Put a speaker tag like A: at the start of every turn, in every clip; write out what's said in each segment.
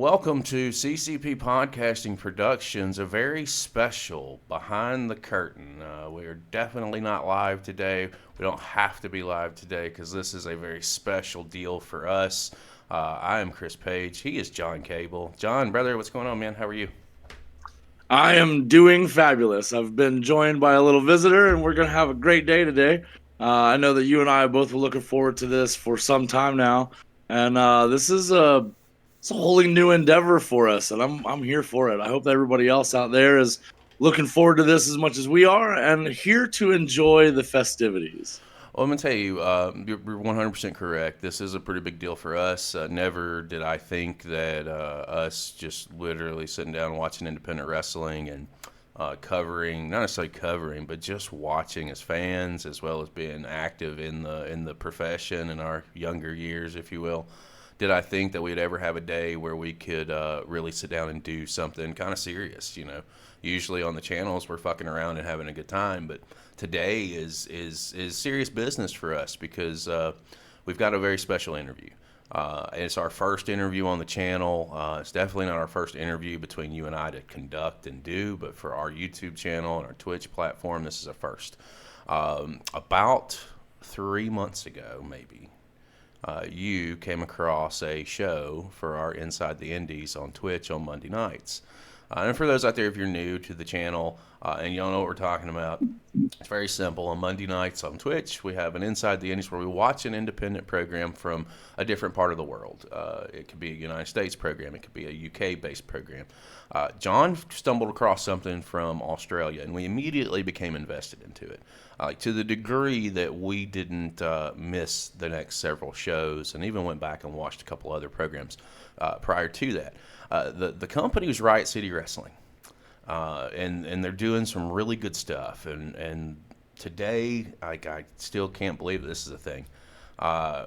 A: Welcome to CCP Podcasting Productions, a very special Behind the Curtain. We're definitely not live today. We don't have to be live today because this is a very special deal for us. I am Chris Page. He is John Cable. John, brother, what's going on, man? How are you?
B: I am doing fabulous. I've been joined by a little visitor, and we're going to have a great day today. I know that you and I both were looking forward to this for some time now, and this is it's a wholly new endeavor for us, and I'm here for it. I hope that everybody else out there is looking forward to this as much as we are, and here to enjoy the festivities.
A: Well, I'm going to tell you, you're 100% correct. This is a pretty big deal for us. Never did I think that us just literally sitting down and watching independent wrestling and covering, not necessarily covering, but just watching as fans, as well as being active in the profession in our younger years, if you will. Did I think that we'd ever have a day where we could really sit down and do something kind of serious? You know, usually on the channels we're fucking around and having a good time, but today is serious business for us because we've got a very special interview. It's our first interview on the channel. It's definitely not our first interview between you and I to conduct and do, but for our YouTube channel and our Twitch platform, this is a first. About 3 months ago, maybe, you came across a show for our Inside the Indies on Twitch on Monday nights. And for those out there, if you're new to the channel and you don't know what we're talking about, it's very simple. On Monday nights on Twitch, we have an Inside the Indies where we watch an independent program from a different part of the world. It could be a United States program. It could be a UK-based program. John stumbled across something from Australia, and we immediately became invested into it. To the degree that we didn't miss the next several shows and even went back and watched a couple other programs prior to that. The company was Riot City Wrestling, and they're doing some really good stuff. And today, I still can't believe this is a thing.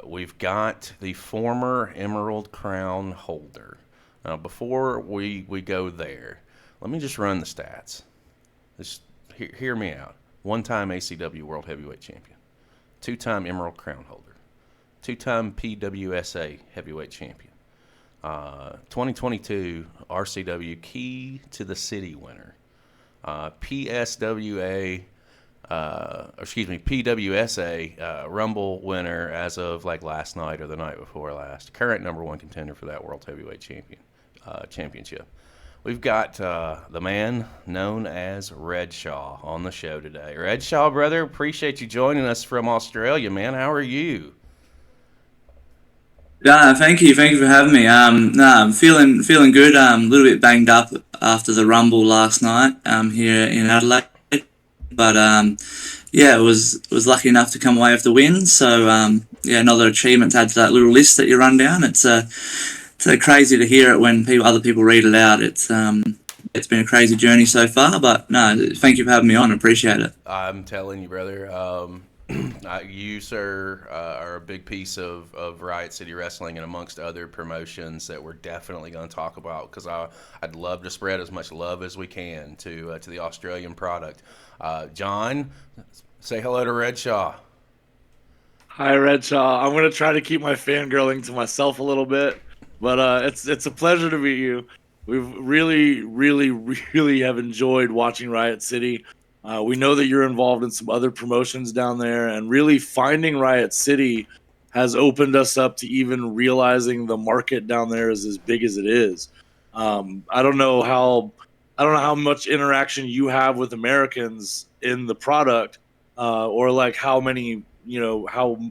A: We've got the former Emerald Crown Holder. Now, before we go there, let me just run the stats. Just hear me out. One-time ACW World Heavyweight Champion, two-time Emerald Crown Holder, two-time PWSA Heavyweight Champion, 2022 RCW Key to the City winner, PWSA Rumble winner as of like last night or the night before last, current number one contender for that World Heavyweight Championship. We've got the man known as Redshaw on the show today. Redshaw, brother, appreciate you joining us from Australia, man. How are you?
C: Yeah, thank you for having me. I'm feeling good. A little bit banged up after the Rumble last night here in Adelaide, but was lucky enough to come away with the win. So another achievement to add to that little list that you run down. It's crazy to hear it when other people read it out. It's been a crazy journey so far, but no, thank you for having me on. I appreciate it.
A: I'm telling you, brother. You, sir, are a big piece of Riot City Wrestling and amongst other promotions that we're definitely going to talk about because I'd love to spread as much love as we can to the Australian product. John, say hello to Redshaw.
B: Hi, Redshaw. I'm going to try to keep my fangirling to myself a little bit, but it's a pleasure to meet you. We've really have enjoyed watching Riot City. We know that you're involved in some other promotions down there, and really finding Riot City has opened us up to even realizing the market down there is as big as it is. I don't know how much interaction you have with Americans in the product, or like how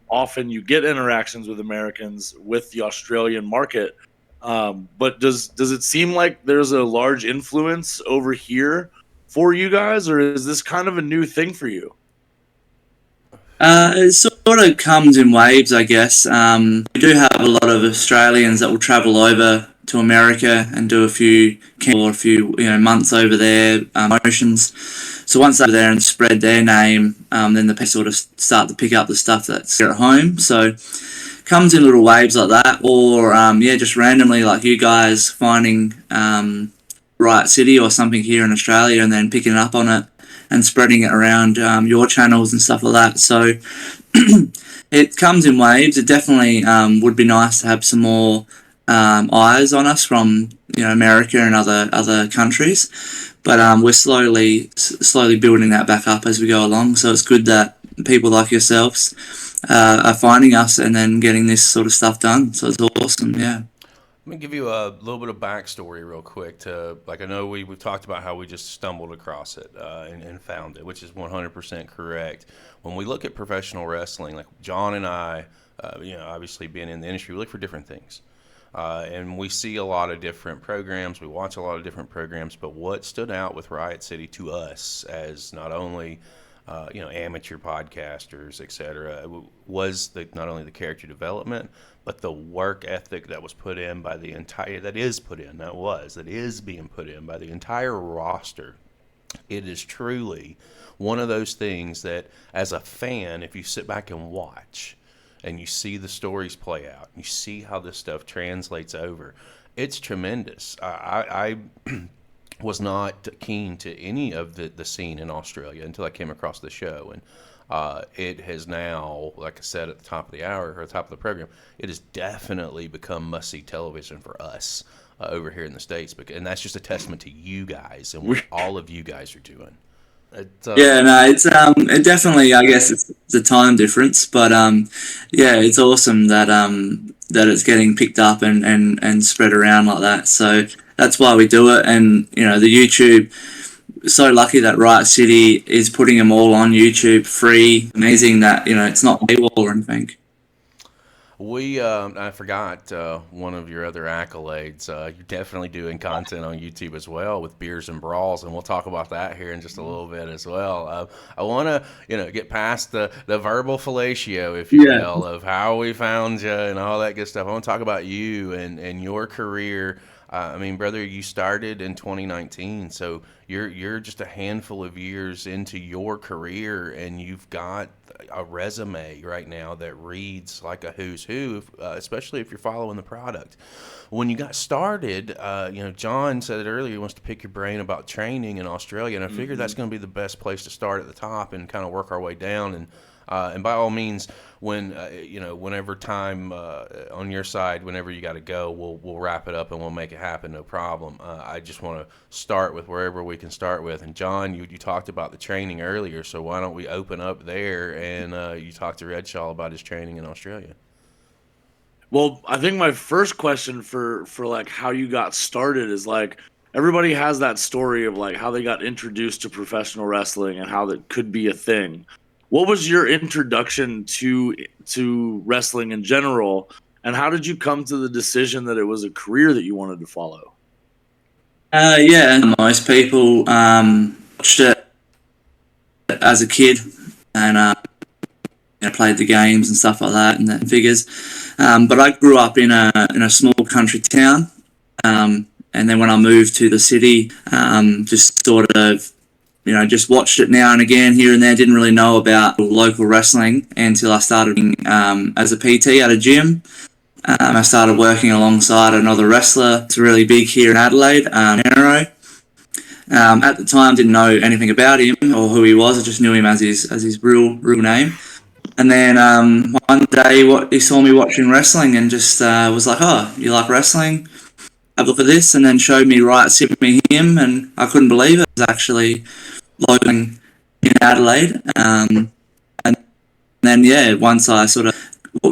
B: often you get interactions with Americans with the Australian market. But does it seem like there's a large influence over here for you guys, or is this kind of a new thing for you?
C: It sort of comes in waves, I guess. We do have a lot of Australians that will travel over to America and do a few months over there, promotions. So once they're there and spread their name, then they sort of start to pick up the stuff that's here at home. So comes in little waves like that, or just randomly like you guys finding Riot City or something here in Australia and then picking up on it and spreading it around your channels and stuff like that. So it comes in waves. It definitely would be nice to have some more eyes on us from America and other countries, but we're slowly building that back up as we go along. So it's good that people like yourselves are finding us and then getting this sort of stuff done. So it's awesome, yeah.
A: Let me give you a little bit of backstory real quick. I know we've talked about how we just stumbled across it and found it, which is 100% correct. When we look at professional wrestling, like John and I, obviously being in the industry, we look for different things. And we see a lot of different programs. We watch a lot of different programs. But what stood out with Riot City to us as not only amateur podcasters, etc., was not only the character development, but the work ethic that was put in by the entire, that is being put in by the entire roster. It is truly one of those things that, as a fan, if you sit back and watch, and you see the stories play out, you see how this stuff translates over, it's tremendous. I was not keen to any of the scene in Australia until I came across the show, and it has now, like I said at the top of the hour, or the top of the program, it has definitely become must-see television for us over here in the States, and that's just a testament to you guys and what all of you guys are doing. It's
C: it definitely, I guess it's a time difference, but it's awesome that it's getting picked up and spread around like that. So that's why we do it, and the YouTube. So lucky that Riot City is putting them all on YouTube free. Amazing that it's not paywall or anything.
A: I forgot one of your other accolades. You're definitely doing content on YouTube as well with Beers and Brawls, and we'll talk about that here in just a little bit as well. I want to get past the verbal fellatio, if you will, of how we found you and all that good stuff. I want to talk about you and your career. Brother, you started in 2019, so you're just a handful of years into your career, and you've got a resume right now that reads like a who's who, especially if you're following the product. When you got started, John said it earlier, he wants to pick your brain about training in Australia, and I figured that's going to be the best place to start at the top and kind of work our way down. And by all means, whenever time on your side, whenever you got to go, we'll wrap it up and we'll make it happen, no problem. I just want to start with wherever we can start with. And John, you talked about the training earlier, so why don't we open up there and you talk to Redshaw about his training in Australia.
B: Well, I think my first question for like how you got started is like, everybody has that story of like how they got introduced to professional wrestling and how that could be a thing. What was your introduction to wrestling in general, and how did you come to the decision that it was a career that you wanted to follow?
C: Most people watched it as a kid and played the games and stuff like that and that figures. But I grew up in a small country town, and then when I moved to the city, just sort of just watched it now and again here and there. Didn't really know about local wrestling until I started as a PT at a gym. I started working alongside another wrestler. It's really big here in Adelaide, Nero. At the time, didn't know anything about him or who he was. I just knew him as his real name. And then one day, he saw me watching wrestling and just was like, "Oh, you like wrestling? Have a look at this," and then showed me Riot City, him, and I couldn't believe it. It was actually local in Adelaide. And then, once I sort of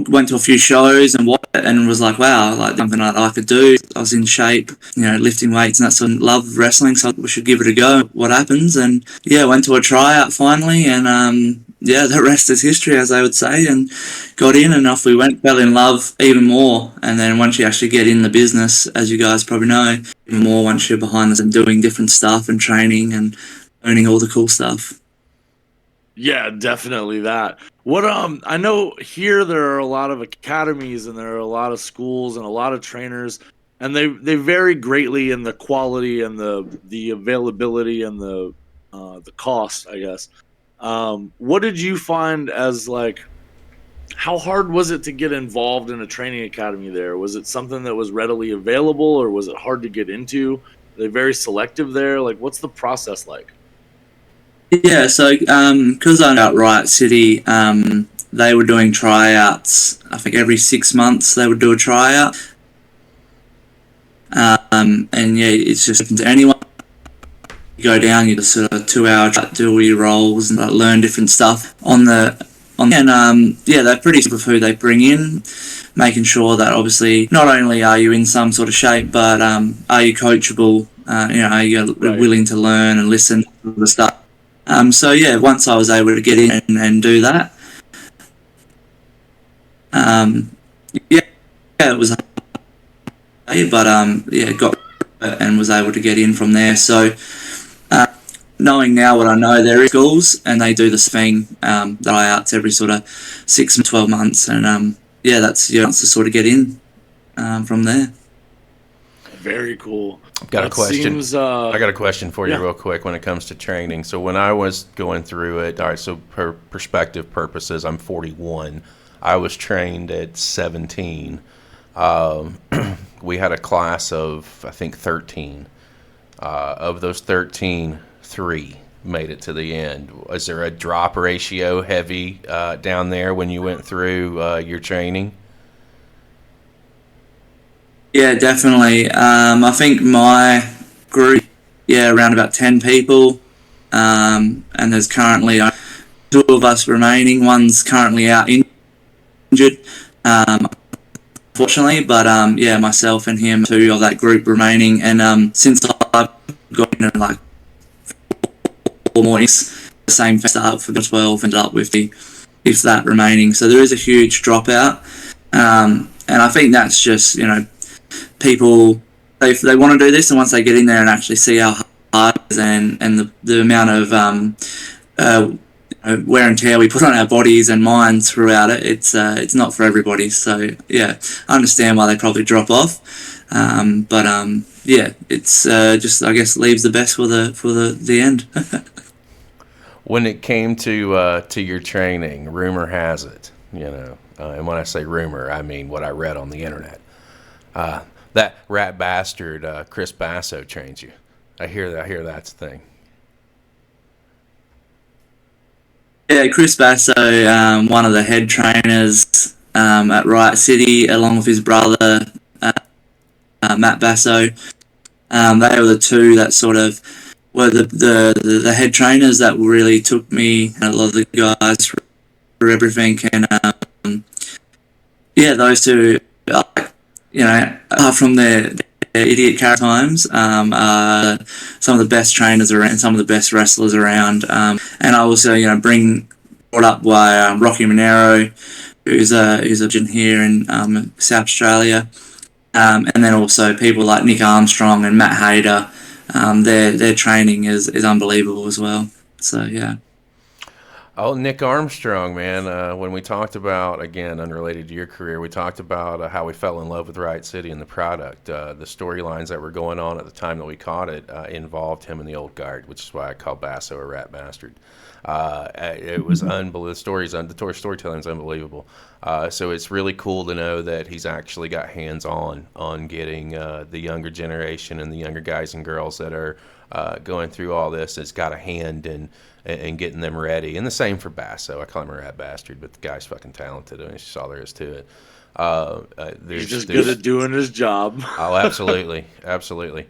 C: went to a few shows and watched it and was like, wow, like something I could do. I was in shape, lifting weights and that sort of love wrestling, so we should give it a go. What happens? And went to a tryout finally, and the rest is history, as they would say, and got in and off we went, fell in love even more. And then once you actually get in the business, as you guys probably know, even more once you're behind us and doing different stuff and training and learning all the cool stuff.
B: Yeah, definitely that. What I know here there are a lot of academies and there are a lot of schools and a lot of trainers, and they vary greatly in the quality and the availability and the cost, I guess. What did you find as like, how hard was it to get involved in a training academy there? Was it something that was readily available, or was it hard to get into? Are they very selective there? Like, what's the process like?
C: Yeah, so because I'm at Riot City, they were doing tryouts. I think every 6 months they would do a tryout. And yeah, it's just open to anyone. You go down, you just sort of 2-hour do all your roles and learn different stuff and they're pretty simple with who they bring in, making sure that obviously not only are you in some sort of shape, but are you coachable? Are you willing to learn and listen to the stuff? So yeah, once I was able to get in and do that, it was hard, but got and was able to get in from there. So knowing now what I know, there is schools and they do this thing that I arts every sort of 6 to 12 months, and that's your chance to sort of get in from there.
B: Very cool.
A: I've got a question. I got a question for you real quick when it comes to training. So when I was going through it, all right, so for perspective purposes, I'm 41. I was trained at 17. We had a class of, I think, 13. Of those 13, 3 made it to the end. Was there a drop ratio heavy down there when you went through your training?
C: Yeah, definitely. I think my group, around about 10 people, and there's currently 2 of us remaining. One's currently out injured, unfortunately, but myself and him, 2 of that group remaining. And since I've got into like 4 more, the same start for the 12, ended up with if that remaining. So there is a huge dropout, and I think that's just people, if they want to do this, and once they get in there and actually see how hard it is and the amount of wear and tear we put on our bodies and minds throughout it, it's not for everybody. So I understand why they probably drop off, it's just, I guess, leaves the best for the end.
A: When it came to your training, rumor has it, and when I say rumor, I mean what I read on the internet. That rat bastard Chris Basso trains you. I hear that's the thing.
C: Yeah, Chris Basso, one of the head trainers at Riot City, along with his brother Matt Basso. They were the 2 that sort of were the head trainers that really took me and a lot of the guys for everything. And those 2, apart from their idiot character times, some of the best trainers around, some of the best wrestlers around. And I also, brought up by Rocky Monero, who's a legend here in South Australia. And then also people like Nick Armstrong and Matt Hayter. Their training is unbelievable as well. So, yeah.
A: Oh, Nick Armstrong, man. When we talked about, again, unrelated to your career, we talked about how we fell in love with Riot City and the product. The storylines that were going on at the time that we caught it involved him in the old guard, which is why I call Basso a rat bastard. It was unbelievable. The storytelling is unbelievable. So it's really cool to know that he's actually got hands-on on getting the younger generation and the younger guys and girls that are going through all this. It's got a hand in getting them ready. And the same for Basso. I call him a rat bastard, but the guy's fucking talented. I mean, it's just all there is to it.
B: He's just good at doing his job.
A: Oh, absolutely. Absolutely.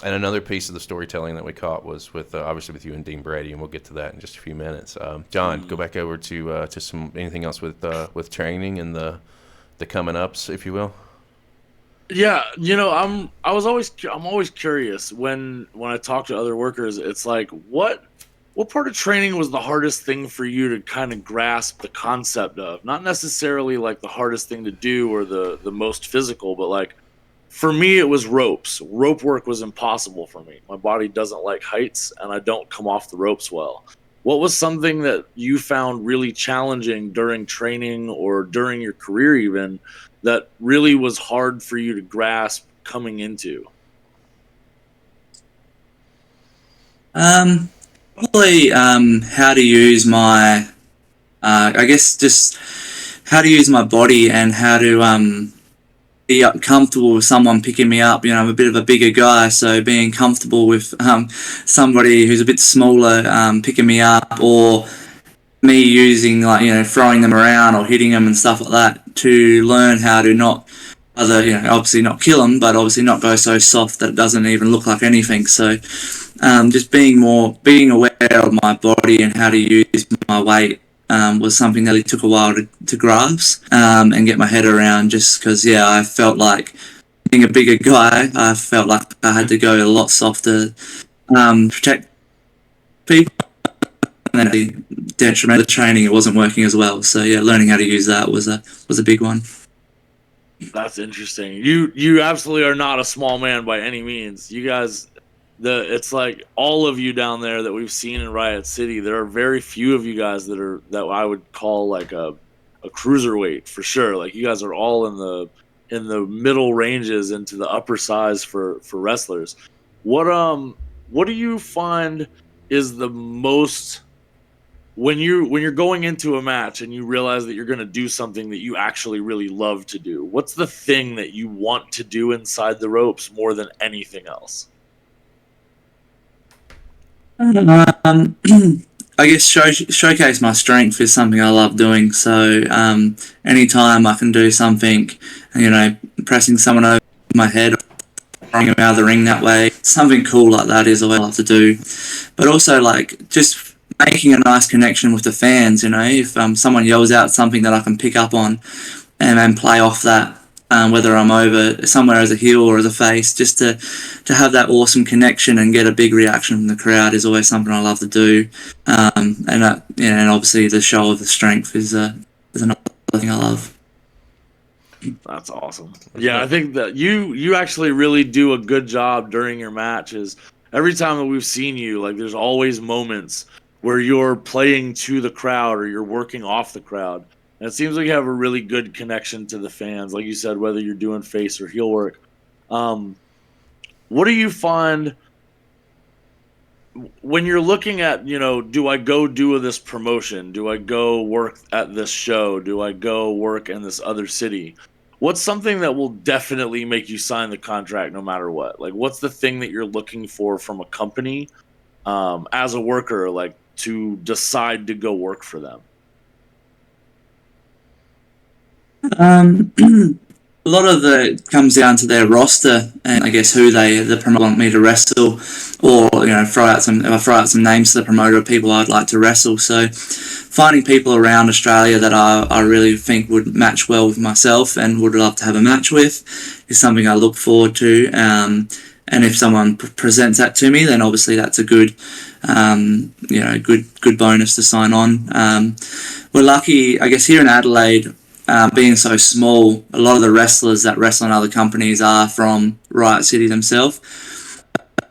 A: And another piece of the storytelling that we caught was with obviously with you and Dean Brady, and we'll get to that in just a few minutes. John, go back over to some anything else with training and the coming ups, if you will.
B: Yeah, I'm always curious when I talk to other workers. It's like, what part of training was the hardest thing for you to kind of grasp the concept of? Not necessarily like the hardest thing to do or the most physical, but like, for me, it was ropes. Rope work was impossible for me. My body doesn't like heights, and I don't come off the ropes well. What was something that you found really challenging during training or during your career even that really was hard for you to grasp coming into?
C: Probably how to use my, I guess just how to use my body and how to be comfortable with someone picking me up. I'm a bit of a bigger guy, so being comfortable with somebody who's a bit smaller picking me up, or me using throwing them around or hitting them and stuff like that, to learn how to not rather, obviously not kill them, but obviously not go so soft that it doesn't even look like anything. So just being aware of my body and how to use my weight was something that it took a while to grasp and get my head around, just because, I felt like being a bigger guy, I felt like I had to go a lot softer, protect people, and then the detriment of the training, it wasn't working as well. So learning how to use that was a big one.
B: That's interesting. You absolutely are not a small man by any means. You guys, it's like all of you down there that we've seen in Riot City. There are very few of you guys that I would call like a cruiserweight for sure. Like you guys are all in the middle ranges into the upper size for wrestlers. What do you find is the most, when you're going into a match and you realize that you're going to do something that you actually really love to do, what's the thing that you want to do inside the ropes more than anything else?
C: I guess showcase my strength is something I love doing. So anytime I can do something, pressing someone over my head, throwing them out of the ring that way, something cool like that is what I love to do. But also like just making a nice connection with the fans. If someone yells out something that I can pick up on and then play off that, whether I'm over somewhere as a heel or as a face, just to have that awesome connection and get a big reaction from the crowd is always something I love to do. And obviously the show of the strength is another thing I love.
B: That's awesome. Yeah, I think that you actually really do a good job during your matches. Every time that we've seen you, like there's always moments where you're playing to the crowd or you're working off the crowd. And it seems like you have a really good connection to the fans, like you said, whether you're doing face or heel work. What do you find when you're looking at, do I go do this promotion? Do I go work at this show? Do I go work in this other city? What's something that will definitely make you sign the contract no matter what? Like, what's the thing that you're looking for from a company as a worker, like to decide to go work for them?
C: A lot of it comes down to their roster and I guess who the promoter want me to wrestle, or if I throw out some names to the promoter of people I'd like to wrestle. So finding people around Australia that I really think would match well with myself and would love to have a match with is something I look forward to. And if someone presents that to me, then obviously that's a good good bonus to sign on. We're lucky, I guess, here in Adelaide. Being so small, a lot of the wrestlers that wrestle in other companies are from Riot City themselves.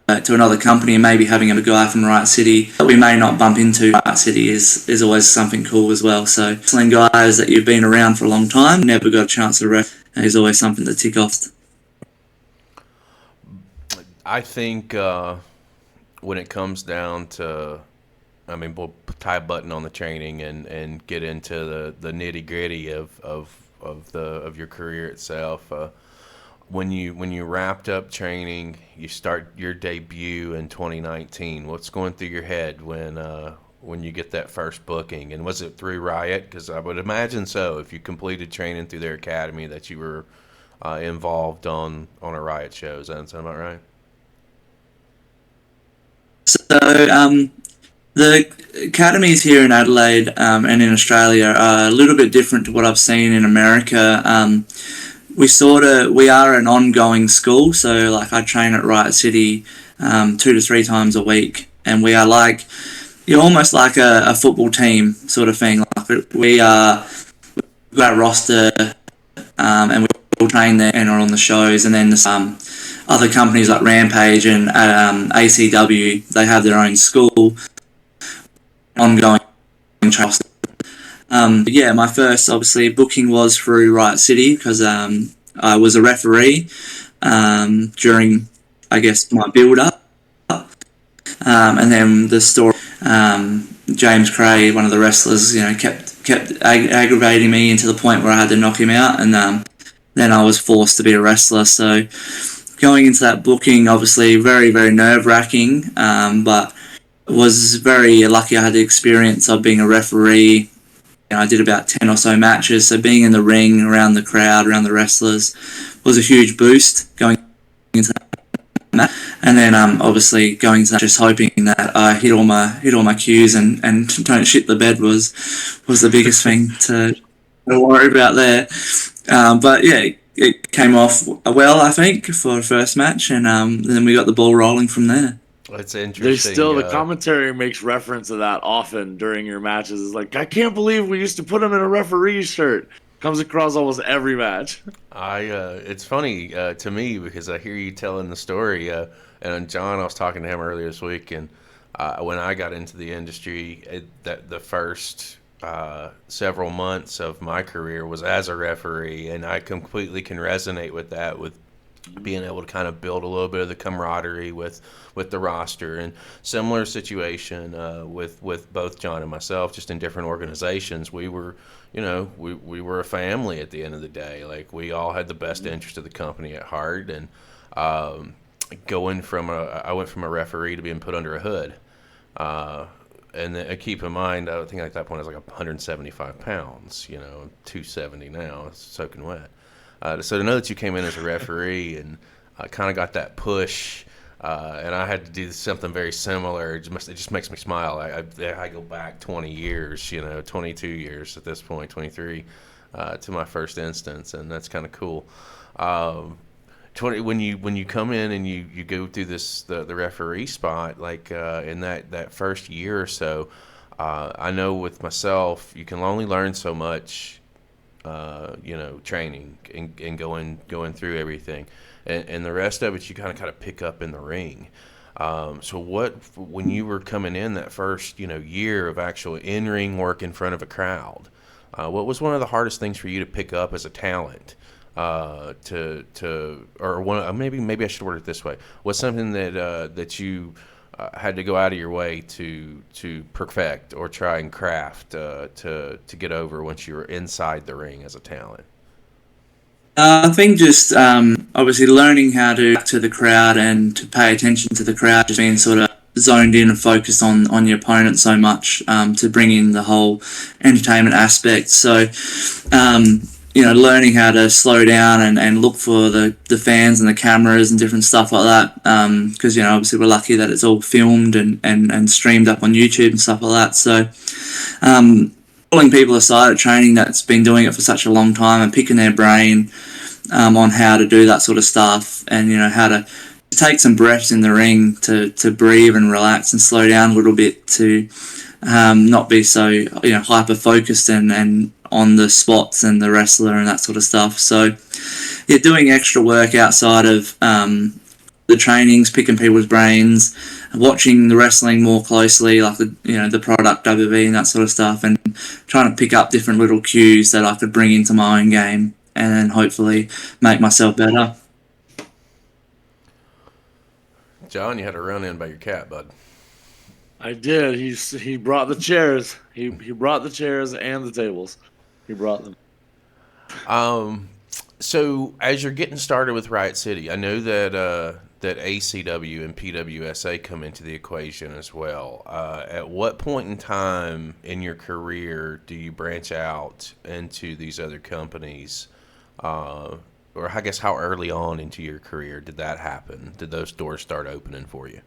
C: To another company and maybe having a guy from Riot City that we may not bump into Riot City is always something cool as well. So wrestling guys that you've been around for a long time, never got a chance to wrestle, is always something to tick off.
A: I think when it comes down to, we'll tie a button on the training and get into the nitty gritty of your career itself. When you wrapped up training, you start your debut in 2019. What's going through your head when you get that first booking? And was it through Riot? Because I would imagine so. If you completed training through their academy, that you were involved on a Riot show. Does that sound about right?
C: So the academies here in Adelaide and in Australia are a little bit different to what I've seen in America. We are an ongoing school, so like I train at Riot City 2 to 3 times a week, and we are like, you're almost like a football team sort of thing. Like we've got a roster, and we all train there and are on the shows, and then other companies like Rampage and ACW, they have their own school, ongoing trust. My first obviously booking was through Riot City because I was a referee during, I guess, my build-up, and then the story. James Cray, one of the wrestlers, kept aggravating me into the point where I had to knock him out, and then I was forced to be a wrestler. So going into that booking, obviously very, very nerve-wracking, but was very lucky I had the experience of being a referee. I did about 10 or so matches, so being in the ring, around the crowd, around the wrestlers, was a huge boost going into that match. And then obviously going to just hoping that I hit all my cues and don't shit the bed was the biggest thing to worry about there. But yeah, it came off well, I think, for the first match, and then we got the ball rolling from there.
A: It's interesting.
B: The commentary makes reference to that often during your matches. It's like, I can't believe we used to put him in a referee's shirt. Comes across almost every match.
A: It's funny to me because I hear you telling the story. And John, I was talking to him earlier this week, and when I got into the industry, the first several months of my career was as a referee, and I completely can resonate with that, with being able to kind of build a little bit of the camaraderie with the roster. And similar situation with both John and myself, just in different organizations. We were, we were a family at the end of the day. Like, we all had the best interest of the company at heart. And I went from a referee to being put under a hood. And then, keep in mind, I think at that point I was like 175 pounds, 270 now, soaking wet. So to know that you came in as a referee and kind of got that push, and I had to do something very similar, it just makes me smile. I go back 20 years, 22 years at this point, 23, to my first instance, and that's kind of cool. When you come in and you go through the referee spot, like in that first year or so, I know with myself, you can only learn so much. Training and going through everything, and the rest of it you kind of pick up in the ring. So when you were coming in that first year of actual in-ring work in front of a crowd, what was one of the hardest things for you to pick up as a talent? Maybe I should word it this way: what's something that you had to go out of your way to perfect or try and craft to get over once you were inside the ring as a talent?
C: I think just obviously learning how to the crowd and to pay attention to the crowd, just being sort of zoned in and focused on your opponent so much to bring in the whole entertainment aspect. So learning how to slow down and look for the fans and the cameras and different stuff like that. Because, obviously we're lucky that it's all filmed and streamed up on YouTube and stuff like that. So pulling people aside at training that's been doing it for such a long time and picking their brain on how to do that sort of stuff, and, how to take some breaths in the ring to breathe and relax and slow down a little bit to not be so, hyper-focused and on the spots and the wrestler and that sort of stuff. So, yeah, doing extra work outside of the trainings, picking people's brains, watching the wrestling more closely, like the product WV and that sort of stuff, and trying to pick up different little cues that I could bring into my own game and then hopefully make myself better.
A: John, you had a run in by your cat, bud.
B: I did. He brought the chairs. He brought the chairs and the tables. He brought them.
A: So as you're getting started with Riot City, I know that ACW and PWSA come into the equation as well. At what point in time in your career do you branch out into these other companies? Or I guess how early on into your career did that happen? Did those doors start opening for you?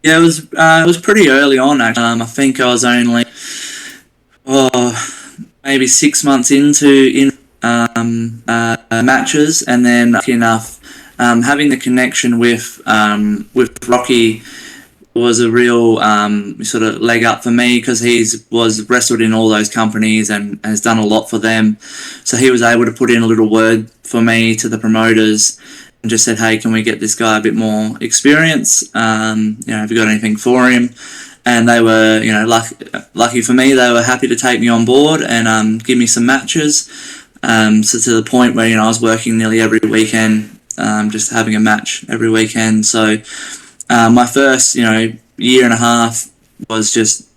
C: Yeah, it was pretty early on, actually. I think I was only maybe 6 months into matches, and then lucky enough, having the connection with Rocky was a real sort of leg up for me, because was wrestled in all those companies and has done a lot for them. So he was able to put in a little word for me to the promoters and just said, hey, can we get this guy a bit more experience? Have you got anything for him? And they were, lucky for me, they were happy to take me on board and give me some matches. So to the point where, I was working nearly every weekend, just having a match every weekend. So my first, year and a half was just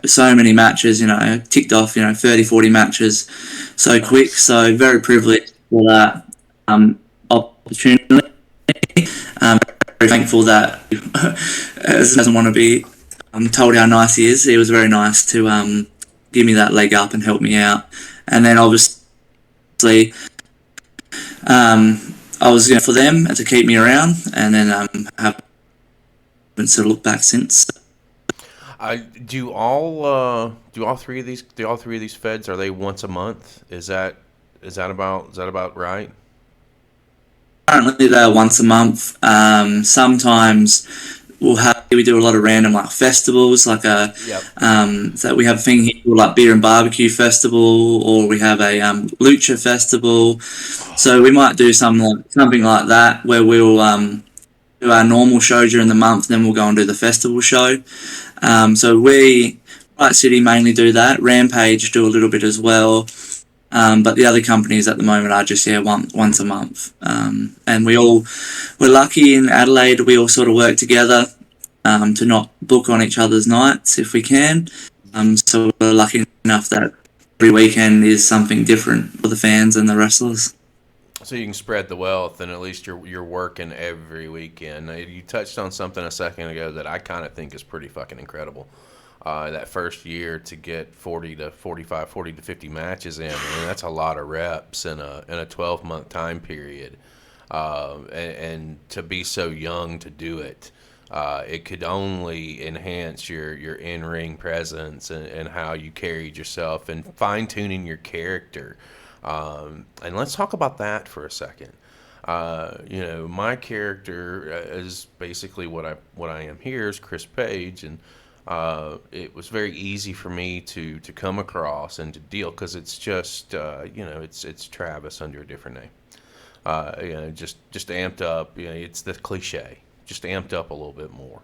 C: so many matches, ticked off, 30, 40 matches so quick. So very privileged for that opportunity. Very thankful that doesn't want to be told how nice he is. He was very nice to give me that leg up and help me out. And then obviously I was for them to keep me around, and then haven't sort of looked back since.
A: Do all three of these feds, are they once a month? Is that about right?
C: Currently, they're once a month. Sometimes we do a lot of random like festivals, like so we have a thing here called like Beer and Barbecue Festival, or we have a Lucha Festival. So we might do something like that where we'll do our normal show during the month, then we'll go and do the festival show. So Riot City mainly do that. Rampage do a little bit as well. But the other companies at the moment are just once a month. And we're lucky in Adelaide. We all sort of work together to not book on each other's nights if we can. So we're lucky enough that every weekend is something different for the fans and the wrestlers.
A: So you can spread the wealth, and at least you're working every weekend. You touched on something a second ago that I kind of think is pretty fucking incredible. That first year to get 40 to 50 matches in, and that's a lot of reps in a 12-month time period. And to be so young to do it, it could only enhance your in-ring presence and how you carried yourself and fine-tuning your character. And let's talk about that for a second. My character is basically what I am here is Chris Page, and it was very easy for me to come across and to deal, because it's just it's Travis under a different name. Just amped up. It's the cliche, just amped up a little bit more.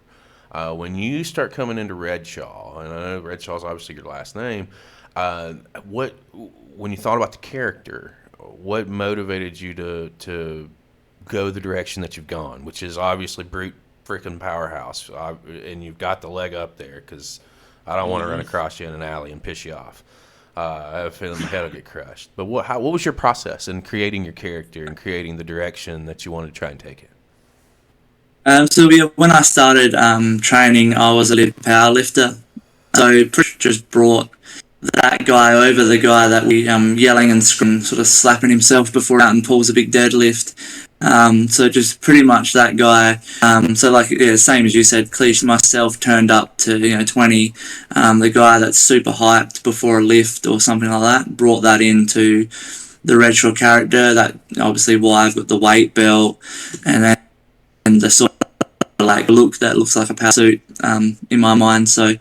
A: When you start coming into Redshaw, and I know Redshaw's obviously your last name, when you thought about the character, what motivated you to go the direction that you've gone, which is obviously brute freaking powerhouse, and you've got the leg up there, because I don't want to run across you in an alley and piss you off. I have a feeling my head will get crushed. But what was your process in creating your character and creating the direction that you wanted to try and take it?
C: When I started training, I was a little power lifter, so just brought that guy over, the guy that we yelling and screaming, sort of slapping himself before out and pulls a big deadlift. So just pretty much that guy. Same as you said, Cleese, myself turned up to 20. The guy that's super hyped before a lift or something like that, brought that into the Redshaw character. That obviously why I've got the weight belt, and the sort of like look that looks like a power suit in my mind. So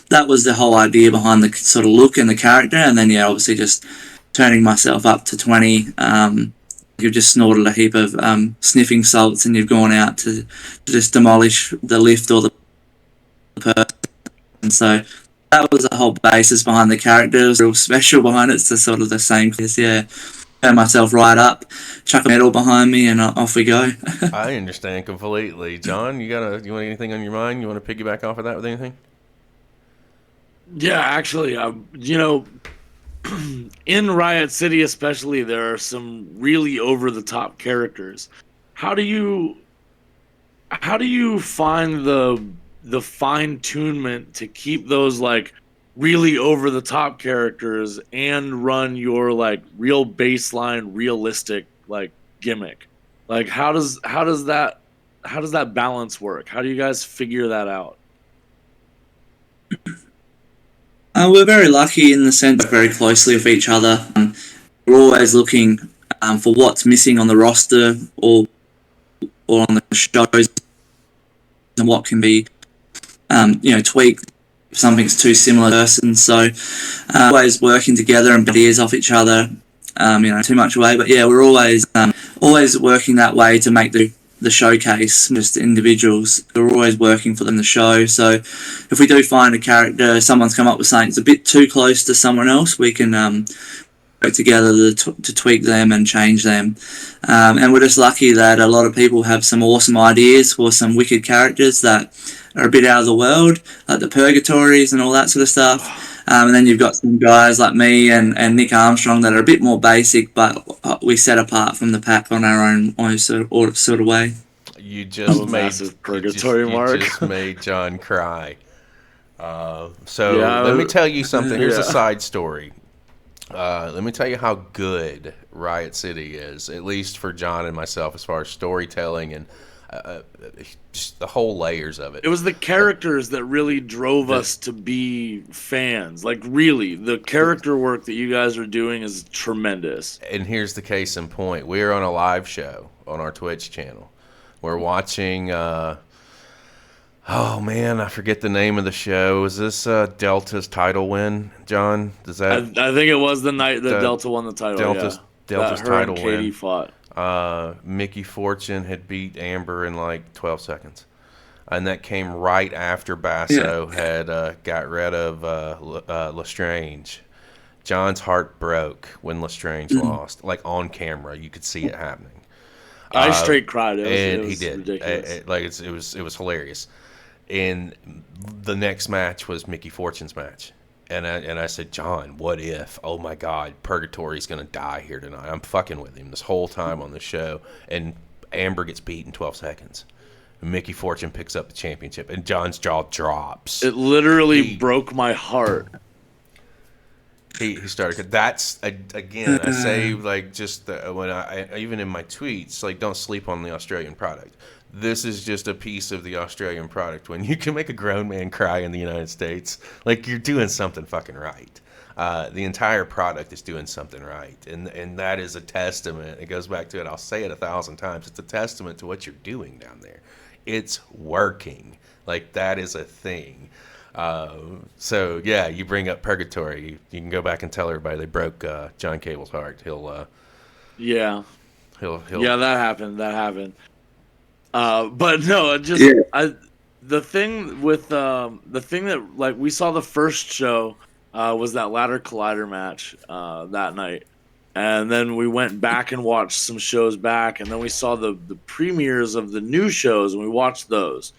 C: that was the whole idea behind the sort of look and the character. And then obviously just turning myself up to 20. You've just snorted a heap of sniffing salts, and you've gone out to just demolish the lift or the person. And so that was the whole basis behind the character. It was real special behind it. It's the sort of the same place, turn myself right up, chuck a medal behind me, and off we go.
A: I understand completely. John, you want anything on your mind? You want to piggyback off of that with anything?
B: Yeah, actually, in Riot City especially, there are some really over-the-top characters. How do you find the fine-tunement to keep those like really over-the-top characters and run your like real baseline, realistic like gimmick? Like how does that balance work? How do you guys figure that out?
C: We're very lucky in the sense very closely with each other. We're always looking for what's missing on the roster or on the shows, and what can be tweaked if something's too similar to person. So always working together and ideas off each other. Too much away, but we're always working that way to make the showcase just individuals. We're always working for them the show. So if we do find a character, someone's come up with something that's a bit too close to someone else, we can work together to tweak them and change them. And we're just lucky that a lot of people have some awesome ideas for some wicked characters that are a bit out of the world, like the Purgatories and all that sort of stuff. And then you've got some guys like me and Nick Armstrong that are a bit more basic, but we set apart from the pack on our own sort of way.
A: You just made John cry. Let me tell you something. Here's a side story. Let me tell you how good Riot City is, at least for John and myself, as far as storytelling and just the whole layers of it.
B: It was the characters that really drove us to be fans. Like, really, the character work that you guys are doing is tremendous.
A: And here's the case in point. We're on a live show on our Twitch channel. We're watching, oh man, I forget the name of the show. Is this Delta's title win, John? Does that?
B: I think it was the night that Delta won the title.
A: Delta's
B: that her
A: title
B: and Katie
A: win.
B: fought.
A: Mickey Fortune had beat Amber in like 12 seconds. And that came right after Basso had got rid of Lestrange. John's heart broke when Lestrange lost. Like on camera, you could see it happening.
B: I straight cried. It was
A: he did.
B: Ridiculous.
A: It was hilarious. And the next match was Mickey Fortune's match. And I said, John, what if? Oh my God, Purgatory's gonna die here tonight. I'm fucking with him this whole time on the show, and Amber gets beat in 12 seconds. And Mickey Fortune picks up the championship, and John's jaw drops.
B: It literally broke my heart.
A: He started. That's again. I say like just when I even in my tweets, like, don't sleep on the Australian product. This is just a piece of the Australian product. When you can make a grown man cry in the United States, like, you're doing something fucking right. The entire product is doing something right, and that is a testament. It goes back to it. I'll say it 1,000 times. It's a testament to what you're doing down there. It's working. Like, that is a thing. So yeah, you bring up Purgatory. You can go back and tell everybody they broke John Cable's heart. He'll
B: yeah, that happened. But no, it just the thing that, like, we saw the first show was that ladder collider match that night, and then we went back and watched some shows back, and then we saw the premieres of the new shows, and we watched those.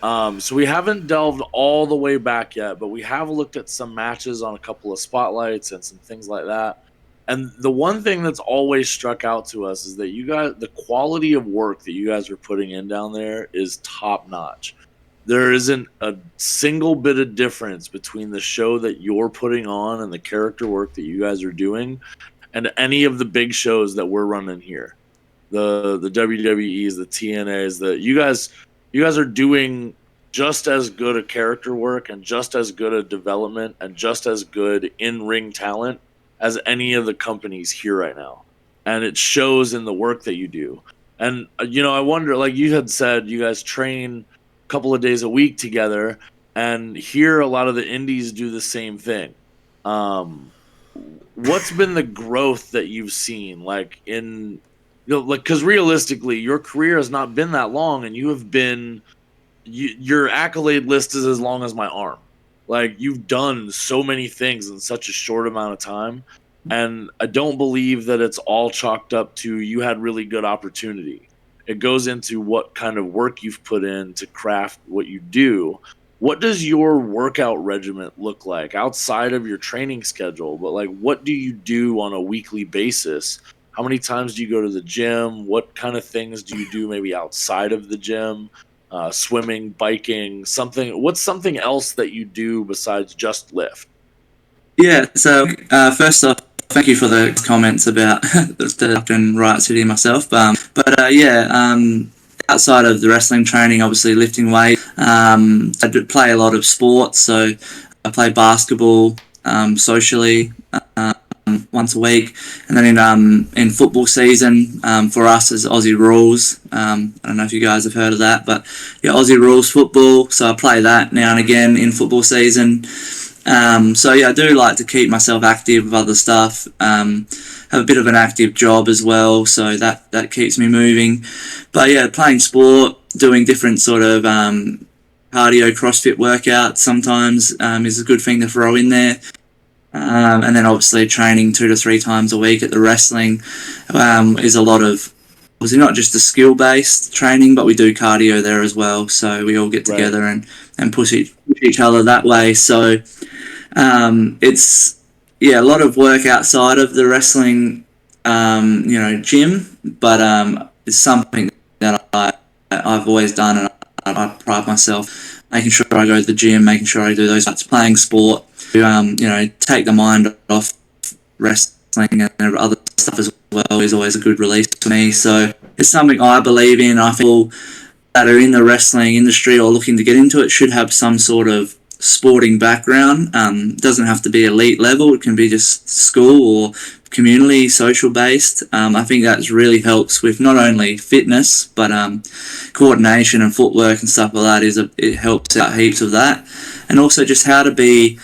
B: So we haven't delved all the way back yet, but we have looked at some matches on a couple of spotlights and some things like that. And the one thing that's always struck out to us is that you guys, the quality of work that you guys are putting in down there is top notch. There isn't a single bit of difference between the show that you're putting on and the character work that you guys are doing and any of the big shows that we're running here. The WWEs, the TNAs, you guys are doing just as good a character work and just as good a development and just as good in-ring talent as any of the companies here right now. And it shows in the work that you do. And, I wonder, like you had said, you guys train a couple of days a week together, and here a lot of the indies do the same thing. What's been the growth that you've seen? Like, because realistically, your career has not been that long, and you have been, your accolade list is as long as my arm. Like, you've done so many things in such a short amount of time, and I don't believe that it's all chalked up to you had really good opportunity. It goes into what kind of work you've put in to craft what you do. What does your workout regimen look like outside of your training schedule? But, like, what do you do on a weekly basis? How many times do you go to the gym? What kind of things do you do maybe outside of the gym? Swimming, biking, what's something else that you do besides just lift?
C: Yeah, so first off, thank you for the comments about the Riot City and myself. Outside of the wrestling training, obviously lifting weight, I do play a lot of sports. So I play basketball socially once a week, and then in football season for us as Aussie Rules. I don't know if you guys have heard of that, but yeah, Aussie Rules football. So I play that now and again in football season. I do like to keep myself active with other stuff. Have a bit of an active job as well, so that keeps me moving. But yeah, playing sport, doing different sort of cardio CrossFit workouts sometimes is a good thing to throw in there. And then obviously training 2 to 3 times a week at the wrestling is a lot of, obviously not just the skill-based training, but we do cardio there as well. So we all get together and push each other that way. So it's, a lot of work outside of the wrestling, gym, but it's something that I've always done, and I pride myself making sure I go to the gym, making sure I do those types, playing sport, to take the mind off wrestling and other stuff as well is always a good release for me. So it's something I believe in. I feel that are in the wrestling industry or looking to get into it should have some sort of sporting background. Doesn't have to be elite level. It can be just school or community, social based. I think that really helps with not only fitness but coordination and footwork and stuff like that. It helps out heaps of that, and also just how to be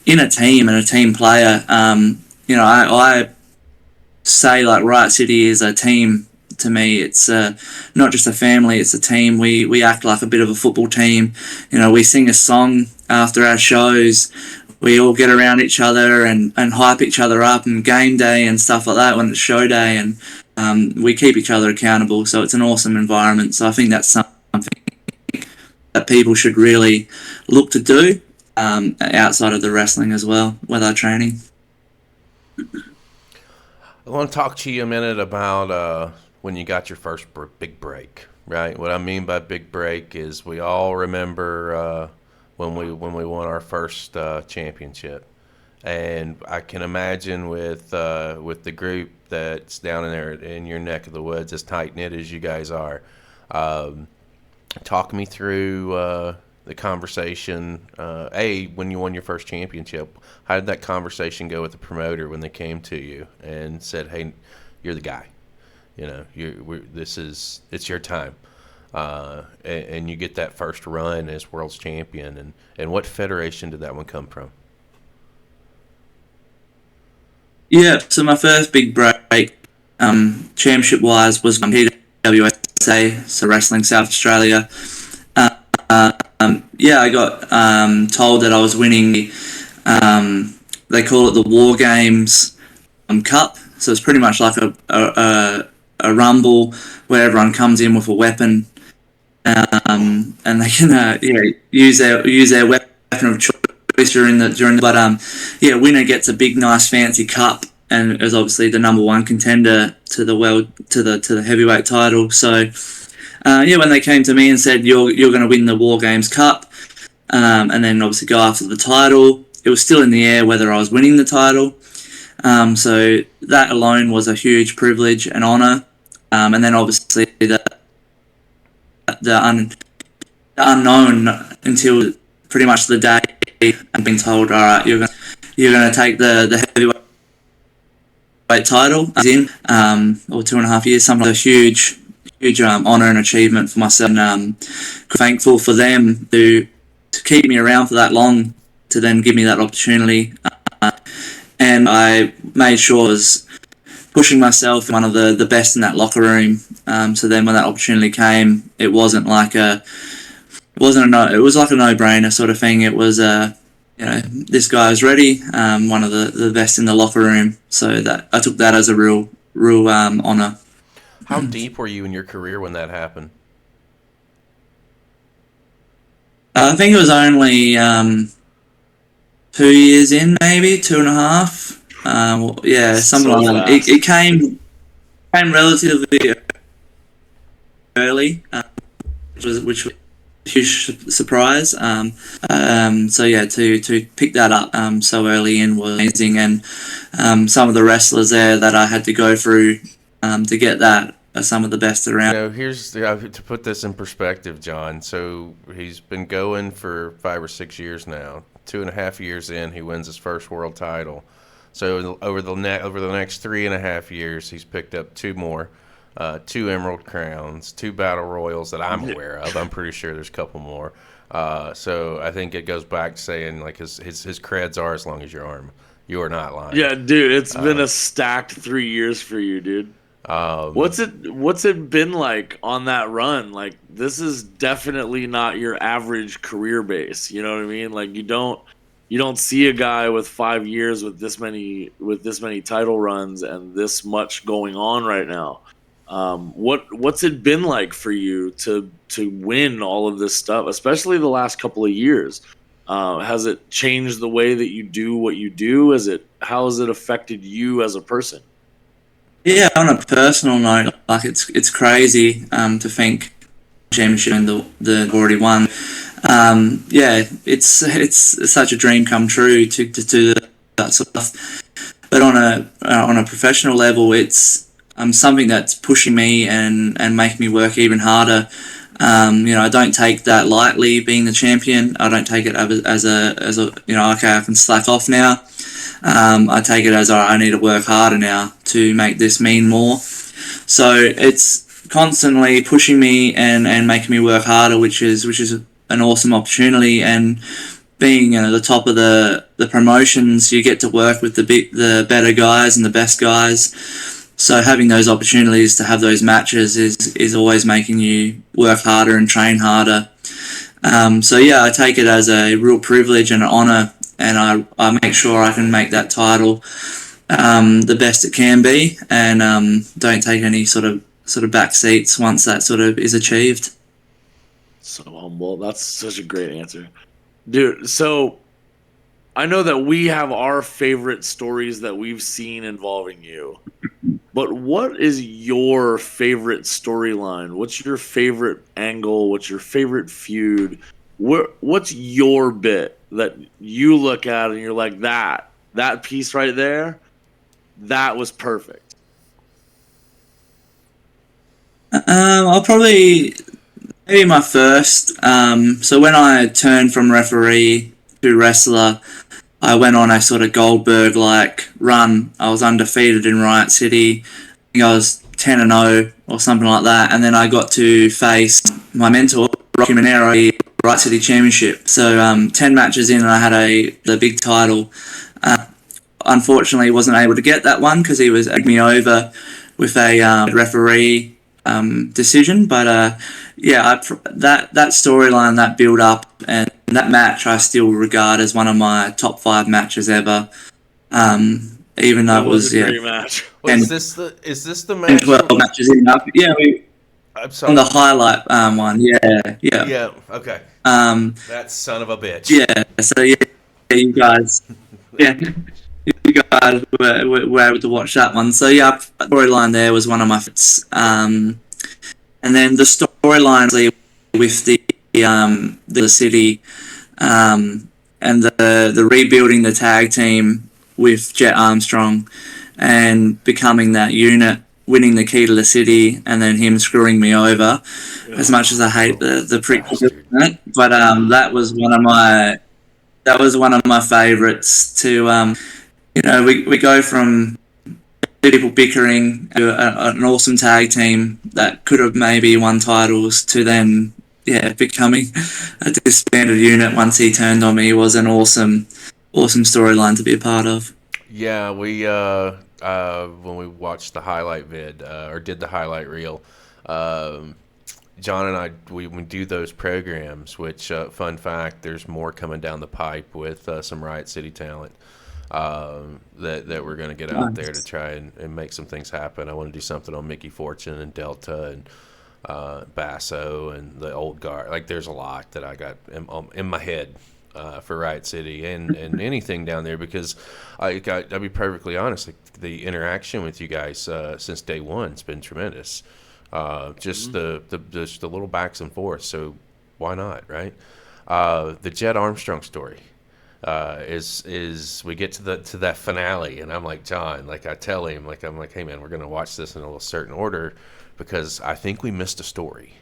C: in a team and a team player. I say like Riot City is a team. To me, it's not just a family, it's a team. We act like a bit of a football team. We sing a song after our shows. We all get around each other and hype each other up, and game day and stuff like that when it's show day, and we keep each other accountable. So it's an awesome environment. So I think that's something that people should really look to do outside of the wrestling as well with our training.
A: I want to talk to you a minute about when you got your first big break, right? What I mean by big break is we all remember when we won our first championship, and I can imagine with the group that's down in there in your neck of the woods, as tight knit as you guys are. Talk me through the conversation. When you won your first championship, how did that conversation go with the promoter when they came to you and said, "Hey, you're the guy. It's your time," and you get that first run as world's champion. And what federation did that one come from?
C: Yeah, so my first big break, championship wise, was PWSA, so Wrestling South Australia. I got told that I was winning. They call it the War Games Cup. So it's pretty much like a rumble where everyone comes in with a weapon, and they can use their weapon of choice during the. But winner gets a big, nice, fancy cup, and is obviously the number one contender to the heavyweight title. So when they came to me and said you're going to win the War Games Cup, and then obviously go after the title, it was still in the air whether I was winning the title. So that alone was a huge privilege and honour. And then obviously the unknown until pretty much the day I've been told, all right, you're going to take the heavyweight title in or 2.5 years. Something a huge honour and achievement for myself. And thankful for them to keep me around for that long, to then give me that opportunity. And I made sure I was pushing myself, one of the best in that locker room. So then when that opportunity came, it was like a no-brainer sort of thing. It was this guy is ready, one of the best in the locker room. So that I took that as a real honour.
A: How deep were you in your career when that happened?
C: I think it was only 2 years in, maybe 2.5. Something so like that. It came relatively early, which was a huge surprise. To pick that up so early in was amazing, and some of the wrestlers there that I had to go through to get that are some of the best around.
A: Here's to put this in perspective, John. So he's been going for 5 or 6 years now. 2.5 years in, he wins his first world title. So over the next 3.5 years, he's picked up 2 more, 2 Emerald Crowns, 2 Battle Royals that I'm aware of. I'm pretty sure there's a couple more. So I think it goes back to saying like his creds are as long as your arm. You are not lying.
B: Yeah, dude, it's been a stacked 3 years for you, dude. What's it been like on that run? Like, this is definitely not your average career base. You know what I mean? Like, you don't see a guy with 5 years with this many title runs and this much going on right now. What's it been like for you to win all of this stuff, especially the last couple of years? Has it changed the way that you do what you do? How has it affected you as a person?
C: Yeah, on a personal note, like it's crazy to think championship and the already won. It's such a dream come true to do that sort of stuff. But on a professional level, it's something that's pushing me and making me work even harder. I don't take that lightly, being the champion. I don't take it as a okay, I can slack off now. I take it as I need to work harder now to make this mean more. So it's constantly pushing me and making me work harder, which is an awesome opportunity. And being the top of the promotions, you get to work with the better guys and the best guys. So having those opportunities to have those matches is always making you work harder and train harder. So yeah, I take it as a real privilege and an honour, and I make sure I can make that title the best it can be, and don't take any sort of back seats once that sort of is achieved.
B: So humble. That's such a great answer, dude. So I know that we have our favorite stories that we've seen involving you. But what is your favorite storyline? What's your favorite angle? What's your favorite feud? What's your bit that you look at and you're like, that piece right there, that was perfect?
C: I'll probably maybe my first. So when I turned from referee to wrestler, I went on a sort of Goldberg-like run. I was undefeated in Riot City. I think I was 10-0 or something like that. And then I got to face my mentor, Rocky Monero, the Riot City Championship. So 10 matches in, and I had the big title. Unfortunately, wasn't able to get that one because he was egging me over with a referee decision. But that storyline, that build-up, and that match I still regard as one of my top 5 matches ever. Even though it was
B: a great match.
A: Is this the match?
C: 12 matches in.
A: I'm sorry.
C: On the highlight one. Yeah.
A: Yeah. Okay. That son of a bitch.
C: Yeah. So you guys. Yeah. You guys were able to watch that one. So yeah, the storyline there was one of my favorites. And then the storyline with the city, and the rebuilding the tag team with Jet Armstrong and becoming that unit, winning the key to the city, and then him screwing me over. Yeah. As much as I hate the prick, but that was one of my favorites. To we go from people bickering to an awesome tag team that could have maybe won titles to then becoming a disbanded unit once he turned on me. It was an awesome storyline to be a part of.
A: Yeah, we when we watched the highlight vid or did the highlight reel, John and I we do those programs. Which fun fact, there's more coming down the pipe with some Riot City talent that we're going to get out there to try and make some things happen. I want to do something on Mickey Fortune and Delta and Basso and the old guard. Like, there's a lot that I got in my head for Riot City and anything down there, because I'll be perfectly honest, like, the interaction with you guys since day one has been tremendous. Just the little backs and forths. So why not, right? The Jet Armstrong story is we get to that finale, and I'm like, John, like, I tell him, like, I'm like, hey man, we're gonna watch this in a certain order because I think we missed a story,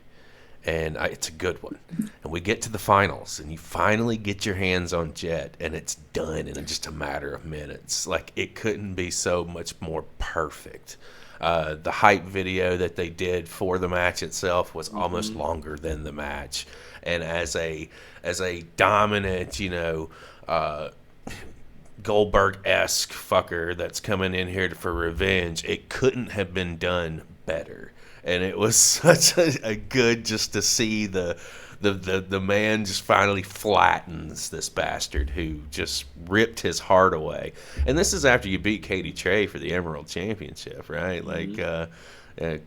A: and it's a good one. And we get to the finals, and you finally get your hands on Jet, and it's done in just a matter of minutes. Like, it couldn't be so much more perfect. The hype video that they did for the match itself was almost longer than the match, and as a dominant, Goldberg-esque fucker that's coming in here for revenge, it couldn't have been done better. And it was such a good just to see the man just finally flattens this bastard who just ripped his heart away. And this is after you beat Katie Trey for the Emerald Championship, right? Like,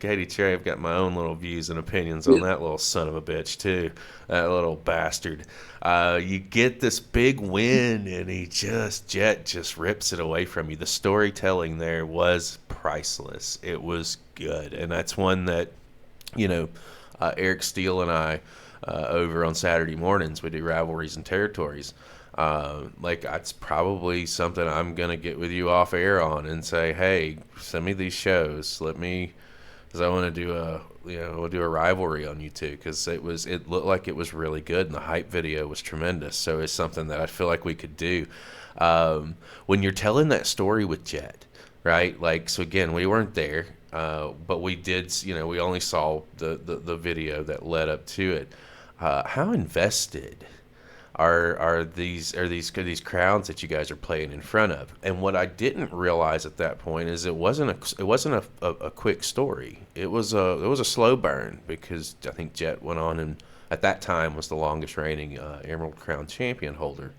A: Katie Trey, I've got my own little views and opinions on that little son of a bitch too, that little bastard. You get this big win, and Jet just rips it away from you. The storytelling there was priceless. It was good, and that's one that, Eric Steele and I, over on Saturday mornings, we do Rivalries and Territories. Like that's probably something I'm gonna get with you off air on and say, hey, send me these shows. Because I want to do a rivalry on you two, because it looked like it was really good and the hype video was tremendous. So it's something that I feel like we could do. When you're telling that story with Jet, right? Like, so again, we weren't there, but we did. We only saw the video that led up to it. How invested are these crowds that you guys are playing in front of? And what I didn't realize at that point is it wasn't a quick story. It was a slow burn, because I think Jet went on and at that time was the longest reigning Emerald Crown Champion holder.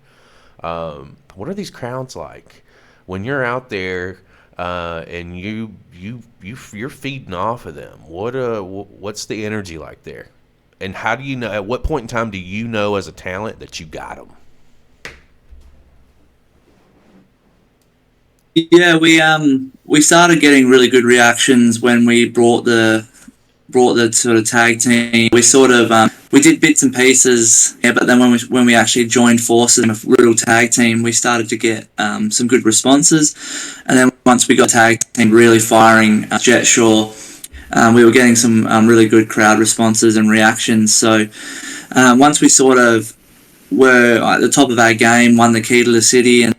A: What are these crowds like when you're out there and you're feeding off of them? What's the energy like there? And how do you know, at what point in time do you know as a talent that you got them?
C: Yeah, we started getting really good reactions when we brought the sort of tag team. We sort of we did bits and pieces, yeah, but then when we actually joined forces in a little tag team, we started to get some good responses. And then once we got tag team really firing, Jet Shaw, we were getting some really good crowd responses and reactions. So once we sort of were at the top of our game, won the key to the city, and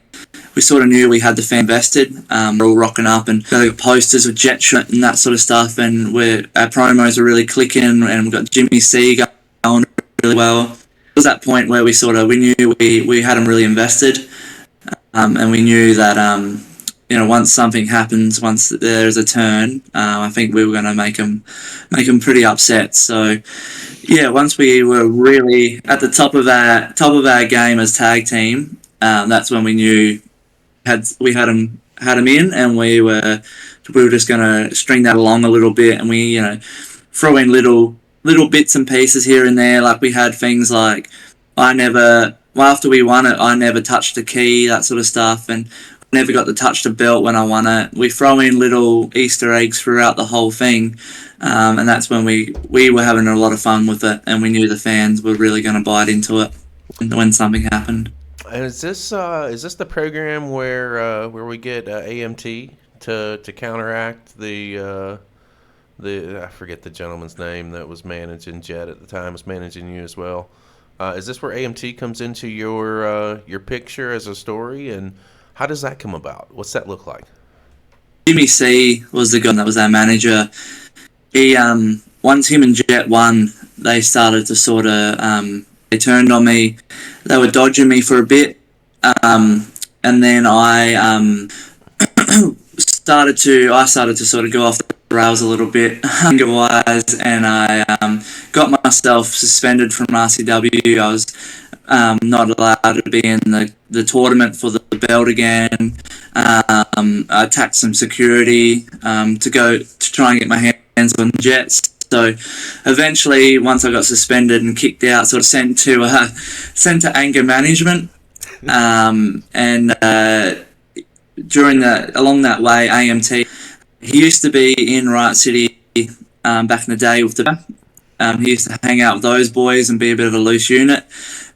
C: we sort of knew we had the fan vested. We're all rocking up and got posters with Jet Shot and that sort of stuff, and our promos were really clicking, and we got Jimmy C going really well. It was that point where we knew we had them really invested, and we knew that once something happens, once there's a turn, I think we were going to make them pretty upset. So yeah, once we were really at the top of our game as tag team, that's when we knew we had them in, and we were just going to string that along a little bit, and we throw in little bits and pieces here and there. Like we had things like after we won it, I never touched the key, that sort of stuff, and never got to touch the belt when I won it. We throw in little Easter eggs throughout the whole thing, and that's when we were having a lot of fun with it, and we knew the fans were really going to bite into it when something happened.
A: And is this the program where we get AMT to counteract the I forget the gentleman's name that was managing Jet at the time, was managing you as well? Is this where AMT comes into your picture as a story, and how does that come about? What's that look like?
C: Jimmy C was the guy that was our manager. He once him and Jet won, they started to sort of they turned on me. They were dodging me for a bit, and then I started to sort of go off the rails a little bit, wise, and I got myself suspended from RCW. I was not allowed to be in the tournament for the belt again. I attacked some security to try and get my hands on Jets. So eventually, once I got suspended and kicked out, sort of sent to anger management, and along that way, AMT, he used to be in Riot City back in the day with he used to hang out with those boys and be a bit of a loose unit,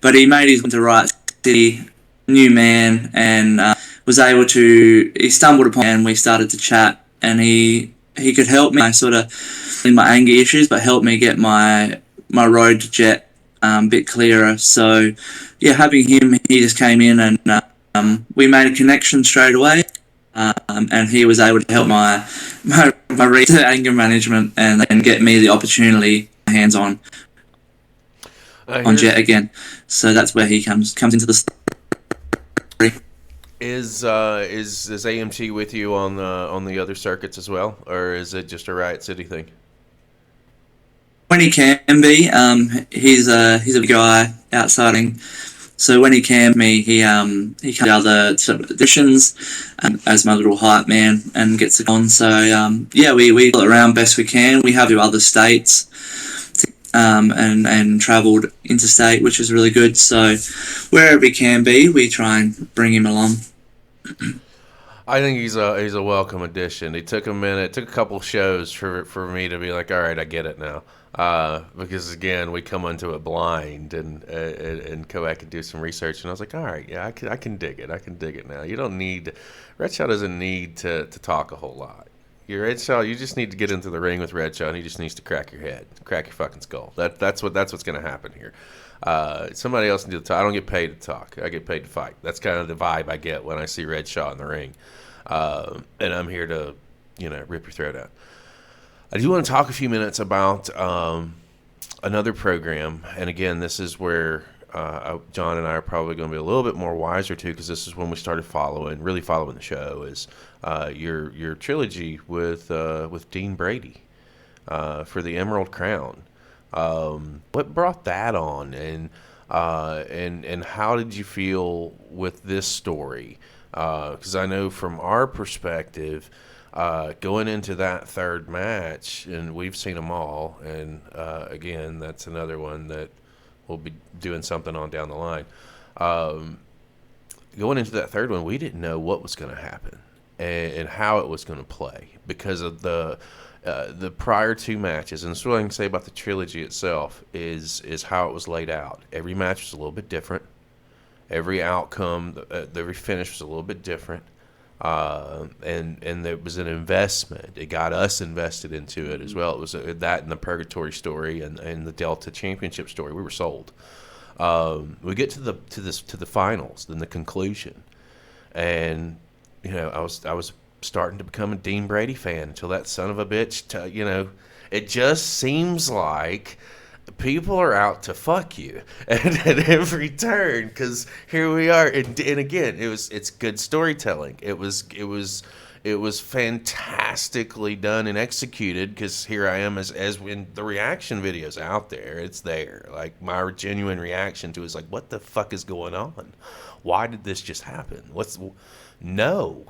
C: but he made his way to Riot City, new man, and was able to. He stumbled upon, and we started to chat, and he could help me sort of in my anger issues, but helped me get my road to Jet a bit clearer. So yeah, having him, he just came in, and we made a connection straight away, and he was able to help my anger management, and then get me the opportunity hands on Jet again. So that's where he comes into the story.
A: Is AMT with you on the other circuits as well, or is it just a Riot City thing?
C: When he can be, he's a guy outsiding. So when he can be, he comes to other sort of editions as my little hype man and gets it on. So yeah, we go around best we can. We have to other states, and travelled interstate, which is really good. So wherever he can be, we try and bring him along.
A: I think he's a welcome addition. It took a minute, it took a couple shows for me to be like, all right, I get it now. Because again, we come onto it blind and go back and do some research, and I was like, all right, yeah, I can dig it. I can dig it now. You don't need Redshaw doesn't need to talk a whole lot. Your Redshaw, you just need to get into the ring with Redshaw, and he just needs to crack your head, crack your fucking skull. That's what's going to happen here. Somebody else needs to talk. I don't get paid to talk. I get paid to fight. That's kind of the vibe I get when I see Redshaw in the ring, and I'm here to rip your throat out. I do want to talk a few minutes about another program, and again, this is where John and I are probably going to be a little bit more wiser to, because this is when we started really following the show. Is your trilogy with Dean Brady for the Emerald Crown? What brought that on, and how did you feel with this story? Because I know from our perspective, going into that third match, and we've seen them all, and again, that's another one that we'll be doing something on down the line. Going into that third one, we didn't know what was going to happen and how it was going to play because of the prior two matches. And that's what I can say about the trilogy itself is how it was laid out. Every match was a little bit different. Every outcome, every finish was a little bit different. And there was an investment. It got us invested into it as well. It was that and the Purgatory story and the Delta Championship story. We were sold. We get to the finals, then the conclusion, and I was starting to become a Dean Brady fan until that son of a bitch. It just seems like people are out to fuck you at every turn, because here we are, and again, it's good storytelling. It was fantastically done and executed, because here I am as when the reaction videos out there, it's there, like my genuine reaction to it is like, what the fuck is going on? Why did this just happen? No,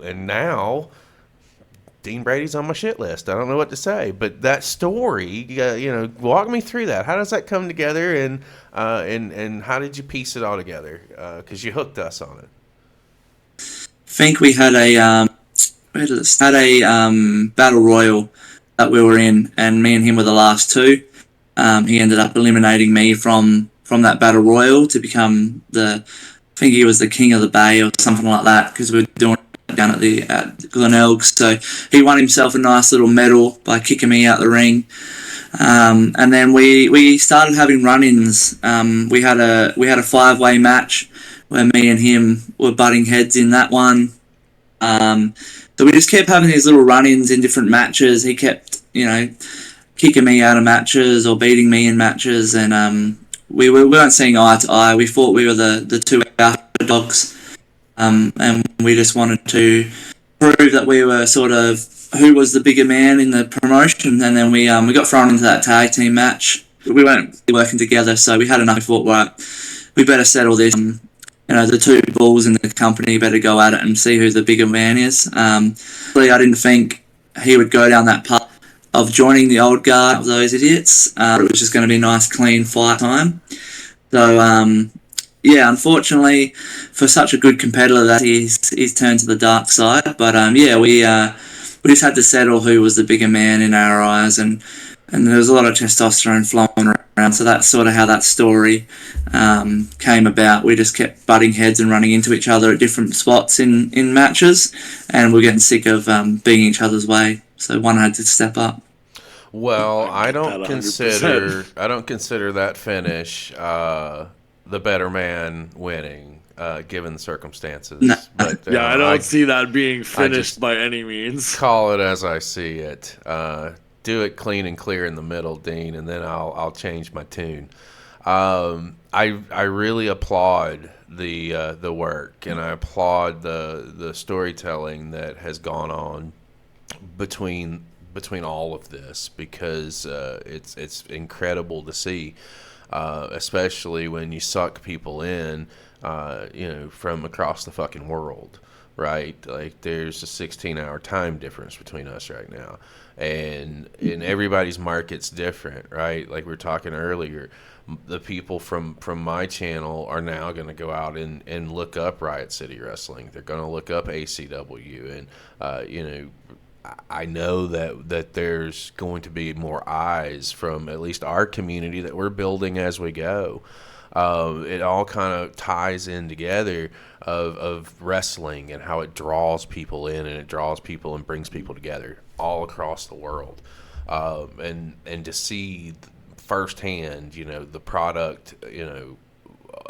A: and now Dean Brady's on my shit list. I don't know what to say, but that story, walk me through that. How does that come together, and how did you piece it all together? Because you hooked us on it.
C: I think we had a battle royal that we were in, and me and him were the last two. He ended up eliminating me from that battle royal to become I think he was the king of the bay or something like that, because we were doing it down at Glenelg. So he won himself a nice little medal by kicking me out the ring. And then we started having run-ins. We had a 5-way match where me and him were butting heads in that one. So we just kept having these little run-ins in different matches. He kept, kicking me out of matches or beating me in matches, and we weren't seeing eye to eye. We thought we were the two alpha dogs, and we just wanted to prove that we were sort of who was the bigger man in the promotion. And then we got thrown into that tag team match. We weren't working together, so we had enough. We thought, right, we better settle this. The two bulls in the company better go at it and see who the bigger man is. Really, I didn't think he would go down that path of joining the old guard of those idiots. It was just going to be a nice, clean fight time. So, unfortunately, for such a good competitor, that he's turned to the dark side. But we just had to settle who was the bigger man in our eyes, and there was a lot of testosterone flowing around. So that's sort of how that story came about. We just kept butting heads and running into each other at different spots in matches, and we're getting sick of being each other's way. So one had to step up.
A: Well, I don't consider that finish the better man winning, given the circumstances.
C: No.
A: But,
B: I don't see that being finished by any means.
A: Call it as I see it. Do it clean and clear in the middle, Dean, and then I'll change my tune. I really applaud the work, and I applaud the storytelling that has gone on between all of this, because it's incredible to see, especially when you suck people in, from across the fucking world, right? Like, there's a 16-hour time difference between us right now, and everybody's market's different, right? Like we were talking earlier, the people from my channel are now going to go out and look up Riot City Wrestling. They're going to look up ACW, and I know that there's going to be more eyes from at least our community that we're building as we go. It all kind of ties in together of wrestling and how it draws people in, and it draws people and brings people together all across the world. And to see firsthand, the product,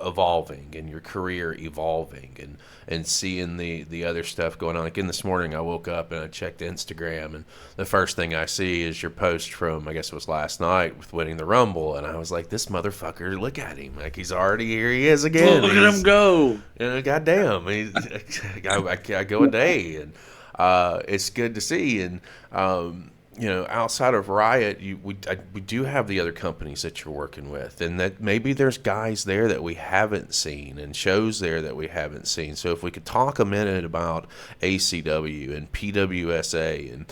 A: evolving and your career evolving, and seeing the other stuff going on. Like this morning, I woke up and I checked Instagram, and the first thing I see is your post from, I guess it was last night, with winning the Rumble, and I was like, this motherfucker, look at him, like he's already here. He is again.
B: Look at him go.
A: Goddamn, I go a day, and it's good to see. And outside of Riot, we do have the other companies that you're working with, and that maybe there's guys there that we haven't seen and shows there that we haven't seen. So if we could talk a minute about ACW and PWSA, and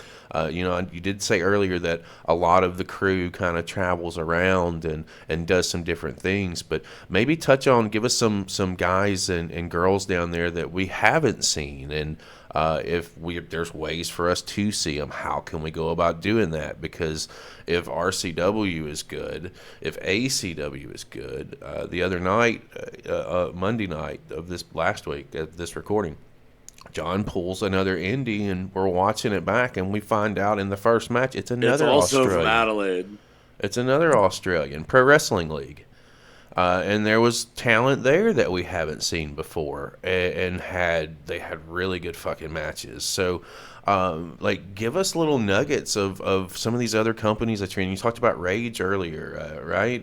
A: you did say earlier that a lot of the crew kind of travels around and does some different things, but maybe give us some guys and girls down there that we haven't seen, and if there's ways for us to see them, how can we go about doing that? Because if RCW is good, if ACW is good, the other night, Monday night of this last week, this recording, John pulls another indie, and we're watching it back, and we find out in the first match it's another
B: also
A: Australian.
B: From Adelaide.
A: It's another Australian Pro Wrestling League. And there was talent there that we haven't seen before, and they had really good fucking matches. So, give us little nuggets of some of these other companies that you're in. You talked about Rage earlier, right?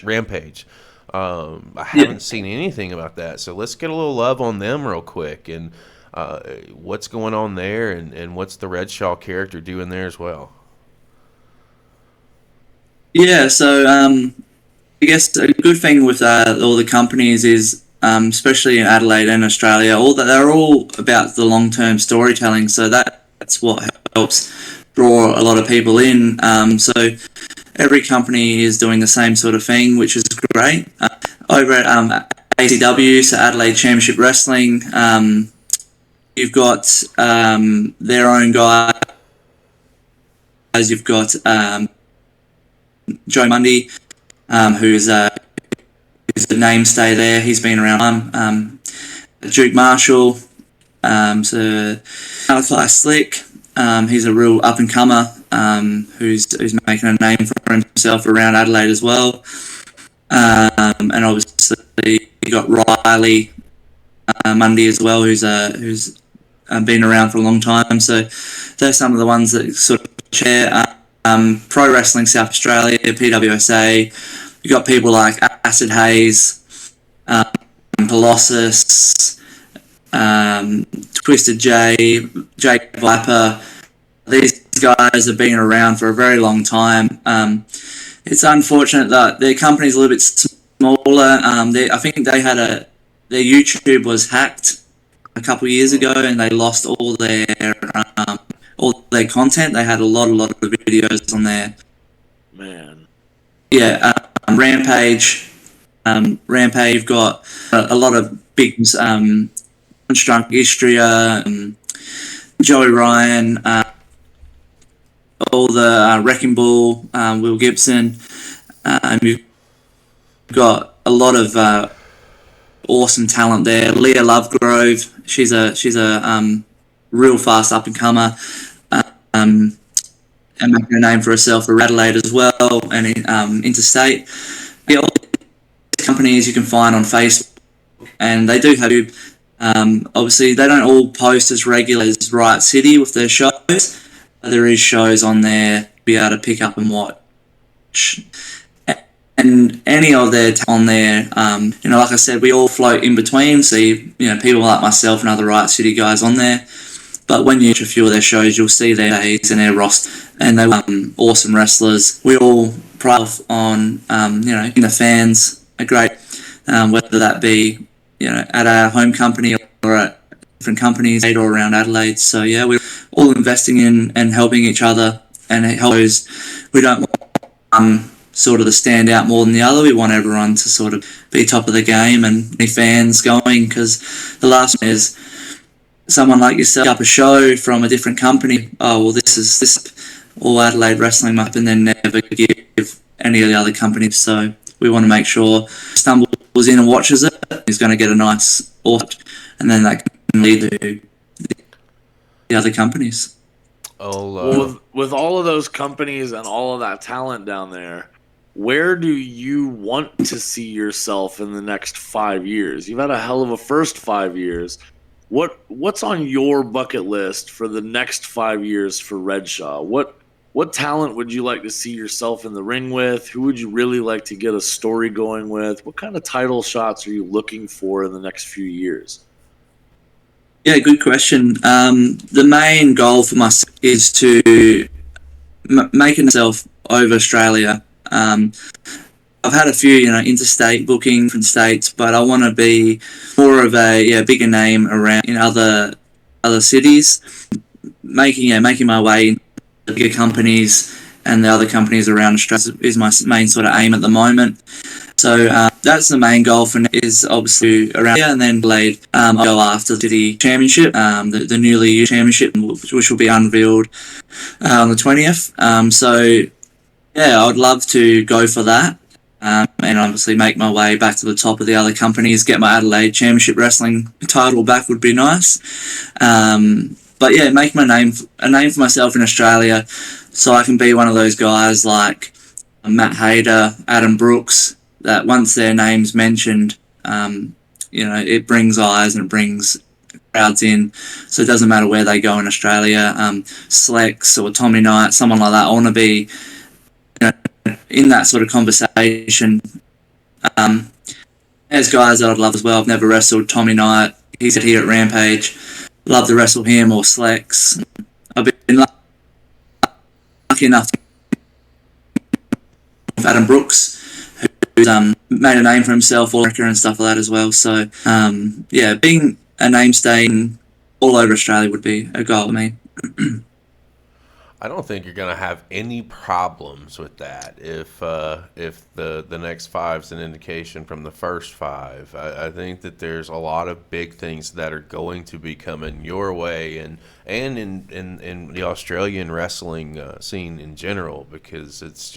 B: Rampage.
A: I haven't seen anything about that, so let's get a little love on them real quick, and what's going on there, and what's the Redshaw character doing there as well?
C: Yeah, so I guess a good thing with all the companies is, especially in Adelaide and Australia, they're all about the long-term storytelling. So that's what helps draw a lot of people in. So every company is doing the same sort of thing, which is great. Over at ACW, so Adelaide Championship Wrestling, you've got their own guys. You've got Joe Mundy, who's a namestay there. He's been around. Duke Marshall, so Malachi Slick. He's a real up and comer who's making a name for himself around Adelaide as well. And obviously you got Riley Mundy as well, who's been around for a long time. So they're some of the ones that sort of share. Pro Wrestling South Australia, PWSA. You got people like Acid Hayes, Colossus, Twisted J, Jake Viper. These guys have been around for a very long time. It's unfortunate that their company's a little bit smaller. I think they had their YouTube was hacked a couple of years ago, and they lost all their content. They had a lot of videos on there.
B: Man.
C: Yeah, Rampage. Rampage, you've got a lot of big Drunk Istria, Joey Ryan, all the Wrecking Ball, Will Gibson. You've got a lot of awesome talent there. Leah Lovegrove, she's a real fast up and comer, and making a name for herself for Adelaide as well, and interstate. Yeah, all these companies you can find on Facebook, and they do have. Obviously, they don't all post as regular as Riot City with their shows. There is shows on there to be able to pick up and watch. And any of their on there, like I said, we all float in between. So people like myself and other Riot City guys on there. But when you watch a few of their shows, you'll see their days and their roster, and they were awesome wrestlers. We all pride on, in the fans are great, whether that be, at our home company or at different companies or around Adelaide. So yeah, we're all investing in and helping each other, and it helps. We don't want sort of to stand out more than the other. We want everyone to sort of be top of the game and be fans going, because the last one is someone like yourself up a show from a different company. Oh, well, this is this all Adelaide Wrestling up, and then never give any of the other companies. So we want to make sure stumbles in and watches it, he's going to get a nice author, and then that can lead to the other companies.
B: Well, with all of those companies and all of that talent down there, where do you want to see yourself in the next 5 years? You've had a hell of a first 5 years. What's on your bucket list for the next 5 years for Redshaw? What talent would you like to see yourself in the ring with? Who would you really like to get a story going with? What kind of title shots are you looking for in the next few years?
C: Yeah, good question. The main goal for myself is to make myself over Australia. I've had a few, interstate booking from states, but I want to be more of a bigger name around in other cities, making my way into the bigger companies and the other companies around Australia is my main sort of aim at the moment. So that's the main goal for now, is obviously around here, and then Adelaide, I'll go after the City Championship, the newly used championship, which will be unveiled on the 20th. So yeah, I'd love to go for that. And obviously make my way back to the top of the other companies, get my Adelaide Championship Wrestling title back would be nice. But yeah, make a name for myself in Australia, so I can be one of those guys like Matt Hayter, Adam Brooks, that once their name's mentioned, it brings eyes and it brings crowds in. So it doesn't matter where they go in Australia. Slex or Tommy Knight, someone like that. I want to be in that sort of conversation. There's guys that I'd love as well. I've never wrestled Tommy Knight. He's here at Rampage. Love to wrestle him or Slex. I've been lucky enough to with Adam Brooks, who's made a name for himself all America and stuff like that as well. So being a name staying all over Australia would be a goal for me.
A: I don't think you're going to have any problems with that if the next five's an indication from the first five. I think that there's a lot of big things that are going to be coming your way and in the Australian wrestling scene in general, because it's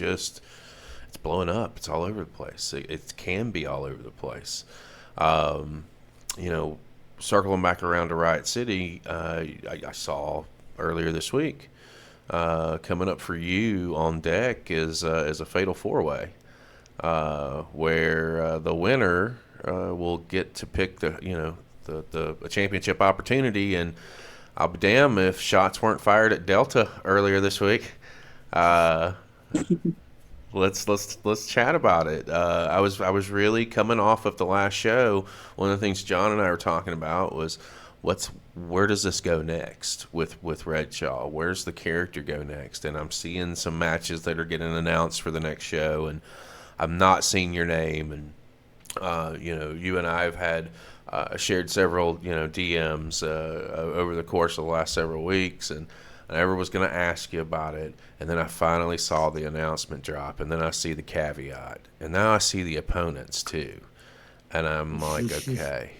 A: blowing up. It's all over the place. It can be all over the place. Circling back around to Riot City, I saw earlier this week. Coming up for you on deck is a fatal four-way, where the winner will get to pick the championship opportunity. And I'll be damned if shots weren't fired at Delta earlier this week. Let's chat about it. I was really coming off of the last show. One of the things John and I were talking about was where does this go next with Redshaw? Where's the character go next? And I'm seeing some matches that are getting announced for the next show, and I'm not seeing your name. And you and I have had shared several DMs over the course of the last several weeks, and I never was going to ask you about it. And then I finally saw the announcement drop, and then I see the caveat, and now I see the opponents too, and I'm like, okay.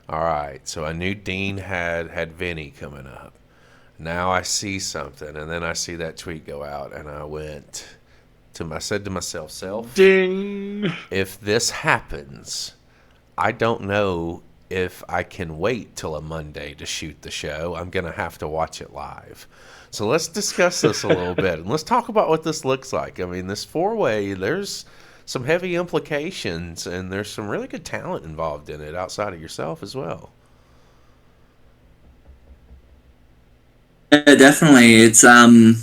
A: All right, so I knew Dean had Vinny coming up. Now I see something, and then I see that tweet go out, and I said to myself,
B: ding!
A: If this happens, I don't know if I can wait till a Monday to shoot the show. I'm going to have to watch it live. So let's discuss this a little bit, and let's talk about what this looks like. I mean, this four-way, there's some heavy implications, and there's some really good talent involved in it outside of yourself as well.
C: Yeah, definitely. It's so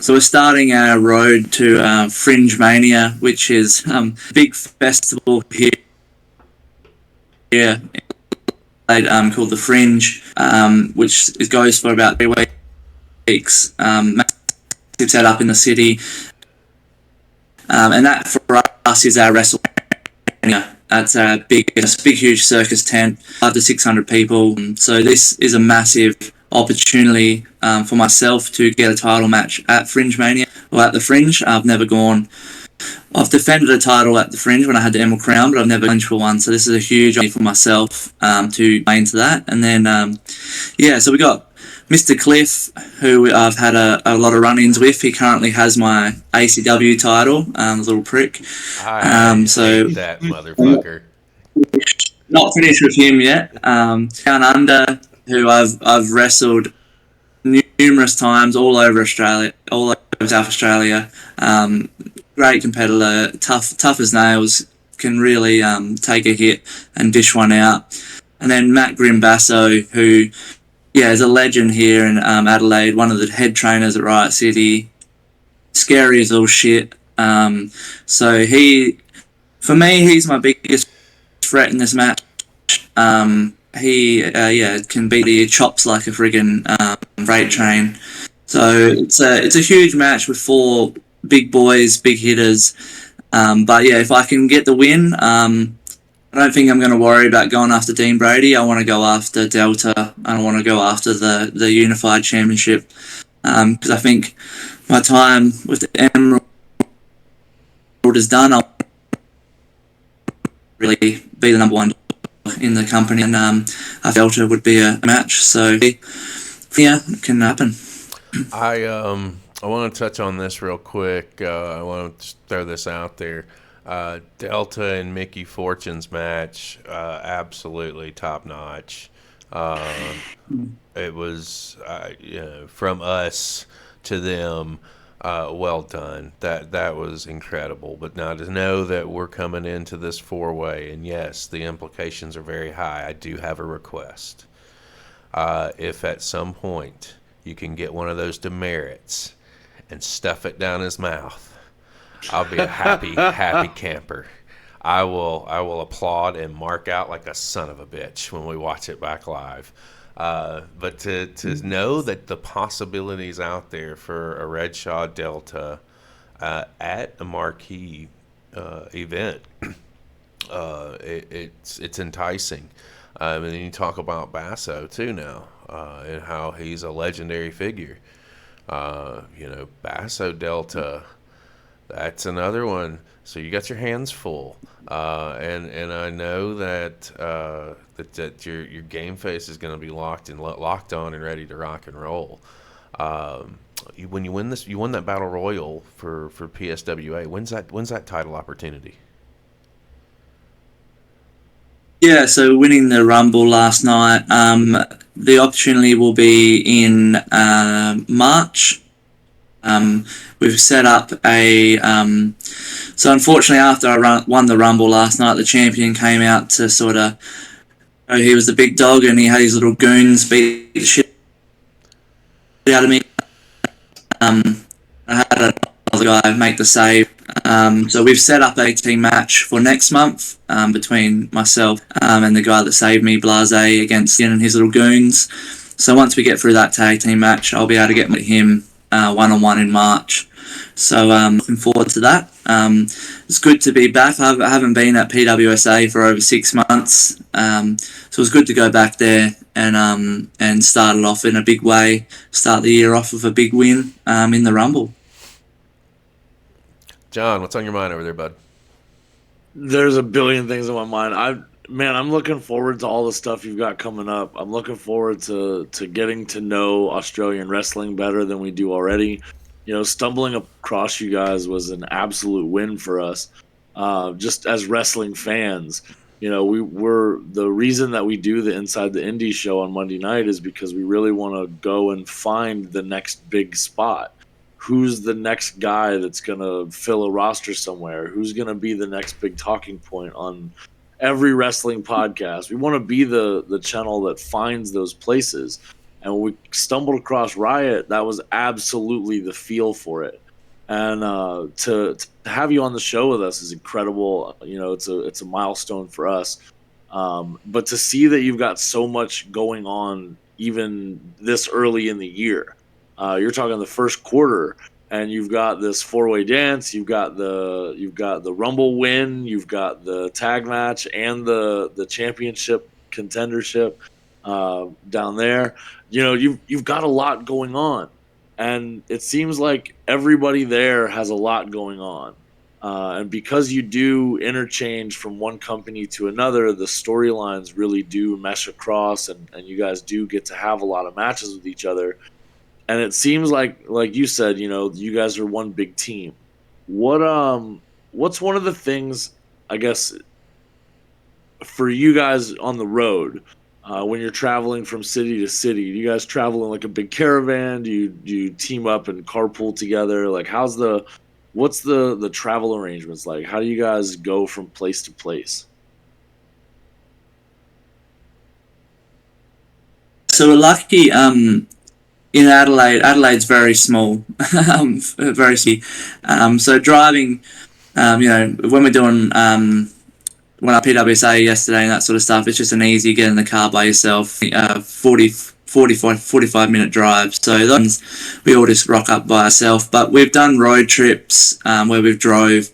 C: we're starting our road to Fringe Mania, which is a big festival here called the Fringe, which goes for about 3 weeks. Massive set up in the city. And that for us is our WrestleMania. That's a big, huge circus tent, 500 to 600 people. So this is a massive opportunity for myself to get a title match at Fringe Mania or at the Fringe. I've never gone I've defended a title at the Fringe when I had the Emerald Crown, but I've never challenged for one. So this is a huge honor for myself to play into that. And then, so we got Mr. Cliff, who I've had a lot of run-ins with. He currently has my ACW title, little prick.
A: I hate that motherfucker.
C: Not finished with him yet. Down Under, who I've wrestled numerous times all over Australia, all over South Australia. Great competitor, tough as nails, can really take a hit and dish one out. And then Matt Grimbasso, who is a legend here in Adelaide, one of the head trainers at Riot City, scary as all shit. So for me, he's my biggest threat in this match. He can beat the chops like a friggin' freight train. So it's a huge match with 4 big boys, big hitters. But if I can get the win, I don't think I'm going to worry about going after Dean Brady. I want to go after Delta. I want to go after the Unified Championship, because I think my time with the Emerald is done. I'll really be the number 1 in the company, and I felt it would be a match. So it can happen.
A: I want to touch on this real quick. I want to throw this out there. Delta and Mickey Fortune's match, absolutely top notch. It was from us to them. Well done. That was incredible. But now to know that we're coming into this 4-way, and yes, the implications are very high. I do have a request. If at some point you can get one of those demerits and stuff it down his mouth, I'll be a happy camper. I will applaud and mark out like a son of a bitch when we watch it back live. But to know that the possibilities out there for a Redshaw Delta at a marquee event, it's enticing. And then you talk about Basso too now, and how he's a legendary figure. Basso Delta, that's another one. So you got your hands full, and I know that that your game face is going to be locked on and ready to rock and roll. When you win this, you won that battle royal for PSWA. When's that title opportunity?
C: Yeah, so winning the Rumble last night. The opportunity will be in March. We've set up a... so unfortunately, after I won the Rumble last night, the champion came out to sort of... he was the big dog, and he had his little goons beat the shit out of me. I had another guy make the save. So we've set up a team match for next month between myself and the guy that saved me, Blase, against Ian and his little goons. So once we get through that tag team match, I'll be able to get him one-on-one in March. So looking forward to that. It's good to be back. I haven't been at PWSA for over 6 months. So it's good to go back there and start it off in a big way. Start the year off with a big win in the Rumble.
A: John, what's on your mind over there, bud?
B: There's a billion things on my mind. I'm looking forward to all the stuff you've got coming up. I'm looking forward to getting to know Australian wrestling better than we do already. Stumbling across you guys was an absolute win for us. Just as wrestling fans, we're the reason that we do the Inside the Indies show on Monday night is because we really want to go and find the next big spot. Who's the next guy that's going to fill a roster somewhere? Who's going to be the next big talking point on every wrestling podcast? We want to be the channel that finds those places. And when we stumbled across Riot, that was absolutely the feel for it. And to have you on the show with us is incredible. It's a milestone for us. But to see that you've got so much going on even this early in the year. You're talking the first quarter, and you've got this 4-way dance. You've got the Rumble win. You've got the tag match and the championship contendership down there. You've got a lot going on, and it seems like everybody there has a lot going on. And because you do interchange from one company to another, the storylines really do mesh across, and you guys do get to have a lot of matches with each other. And it seems like you said, you guys are one big team. What's one of the things, I guess, for you guys on the road, when you're traveling from city to city? Do you guys travel in like a big caravan? Do you team up and carpool together? Like, what's the travel arrangements like? How do you guys go from place to place?
C: So we're lucky. In Adelaide's very small, very small. So driving, when we're doing when I PWSA yesterday and that sort of stuff, it's just an easy get in the car by yourself, 45-minute drive. So those we all just rock up by ourselves. But we've done road trips where we've drove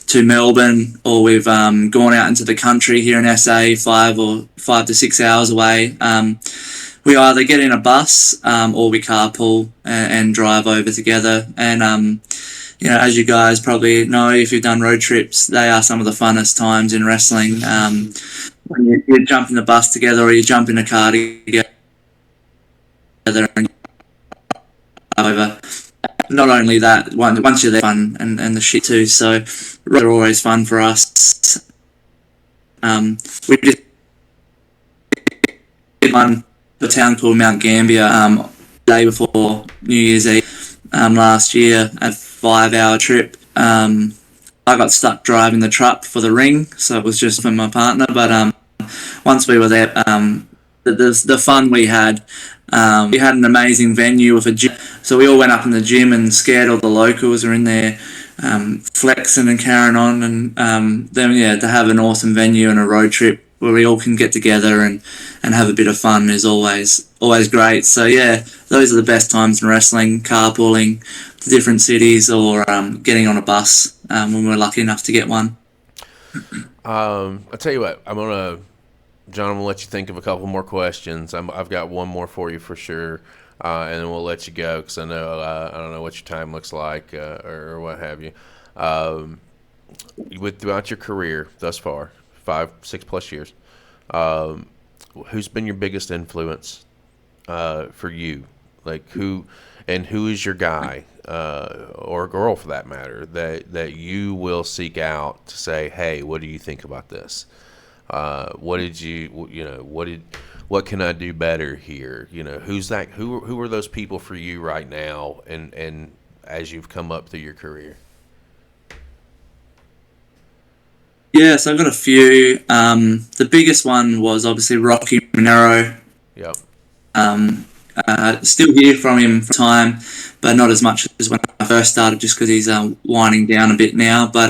C: to Melbourne, or we've gone out into the country here in SA, 5 to 6 hours away. We either get in a bus or we carpool and drive over together. And as you guys probably know, if you've done road trips, they are some of the funnest times in wrestling. When you jump in the bus together, or you jump in a car together and over. Not only that, once you're there, fun and the shit too. So they're always fun for us. We just did one a town called Mount Gambier the day before New Year's Eve last year, a 5-hour trip. I got stuck driving the truck for the ring, so it was just for my partner. But once we were there, the fun we had an amazing venue with a gym. So we all went up in the gym and scared all the locals who were in there flexing and carrying on. And then, to have an awesome venue and a road trip where we all can get together and have a bit of fun is always great. So those are the best times in wrestling: carpooling to different cities, or getting on a bus when we're lucky enough to get one.
A: I'll tell you what, John, I'm gonna let you think of a couple more questions. I've got one more for you for sure, and then we'll let you go, because I know I don't know what your time looks like or what have you. Throughout your career thus far, 5-6 plus years, who's been your biggest influence for you? Like, who is your guy or girl, for that matter, that you will seek out to say, hey, what do you think about this? What can I do better here? Who's that? Who are those people for you right now, and as you've come up through your career?
C: Yeah, so I've got a few. The biggest one was obviously Rocky Monero.
A: Yep.
C: Still hear from him for time, but not as much as when I first started, just because he's winding down a bit now. But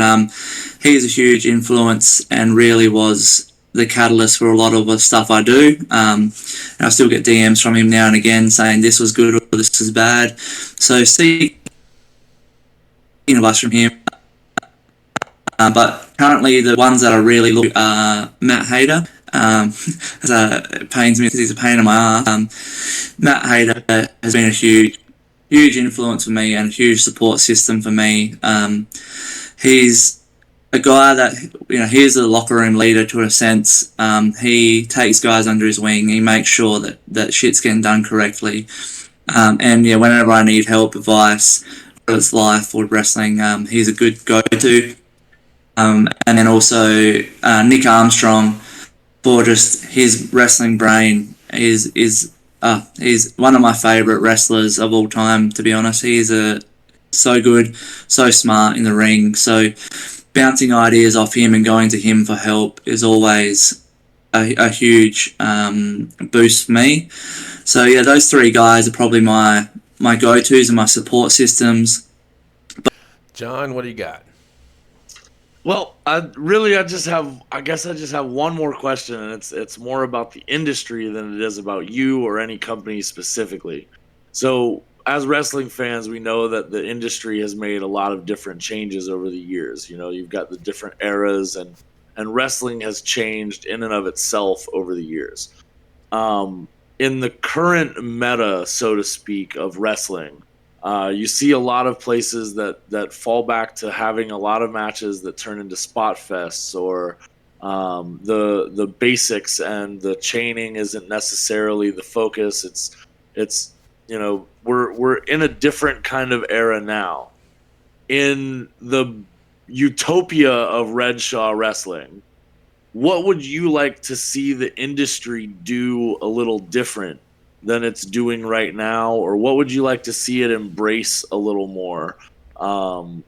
C: he's a huge influence and really was the catalyst for a lot of the stuff I do. And I still get DMs from him now and again saying this was good or this was bad. So see advice from him. But currently the ones that I really look are Matt Hayter. It pains me because he's a pain in my ass. Matt Hayter has been a huge influence for me and a huge support system for me. He's a guy that, he's a locker room leader to a sense. He takes guys under his wing. He makes sure that shit's getting done correctly. And whenever I need help, advice, whether it's life or wrestling, he's a good go-to. And then also Nick Armstrong, for just his wrestling brain, he's one of my favourite wrestlers of all time, to be honest. He's so good, so smart in the ring. So bouncing ideas off him and going to him for help is always a huge boost for me. So those three guys are probably my go-tos and my support systems.
A: John, what do you got?
B: Well, I just have one more question, and it's more about the industry than it is about you or any company specifically. So, as wrestling fans, we know that the industry has made a lot of different changes over the years. You've got the different eras, and wrestling has changed in and of itself over the years. In the current meta, so to speak, of wrestling, You see a lot of places that fall back to having a lot of matches that turn into spot fests, or the basics and the chaining isn't necessarily the focus. It's we're in a different kind of era now. In the utopia of Redshaw wrestling, what would you like to see the industry do a little different than it's doing right now, or what would you like to see it embrace a little more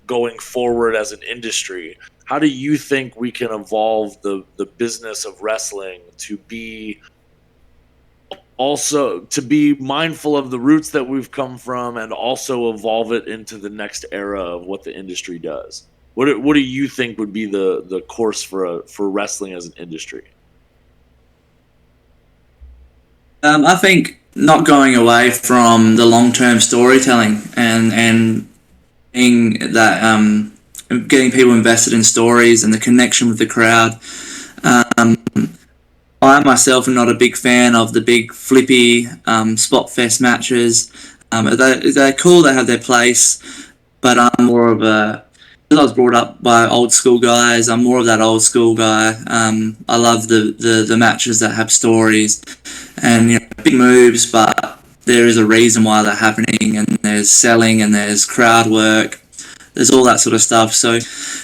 B: going forward as an industry? How do you think we can evolve the business of wrestling to be mindful of the roots that we've come from, and also evolve it into the next era of what the industry does? What do you think would be the course for wrestling as an industry?
C: I think not going away from the long-term storytelling and being that getting people invested in stories and the connection with the crowd. I myself am not a big fan of the big flippy spot fest matches. They're cool, they have their place, but I'm more of a, because I was brought up by old school guys, I'm more of that old school guy. I love the matches that have stories and big moves, but there is a reason why they're happening, and there's selling and there's crowd work, there's all that sort of stuff. So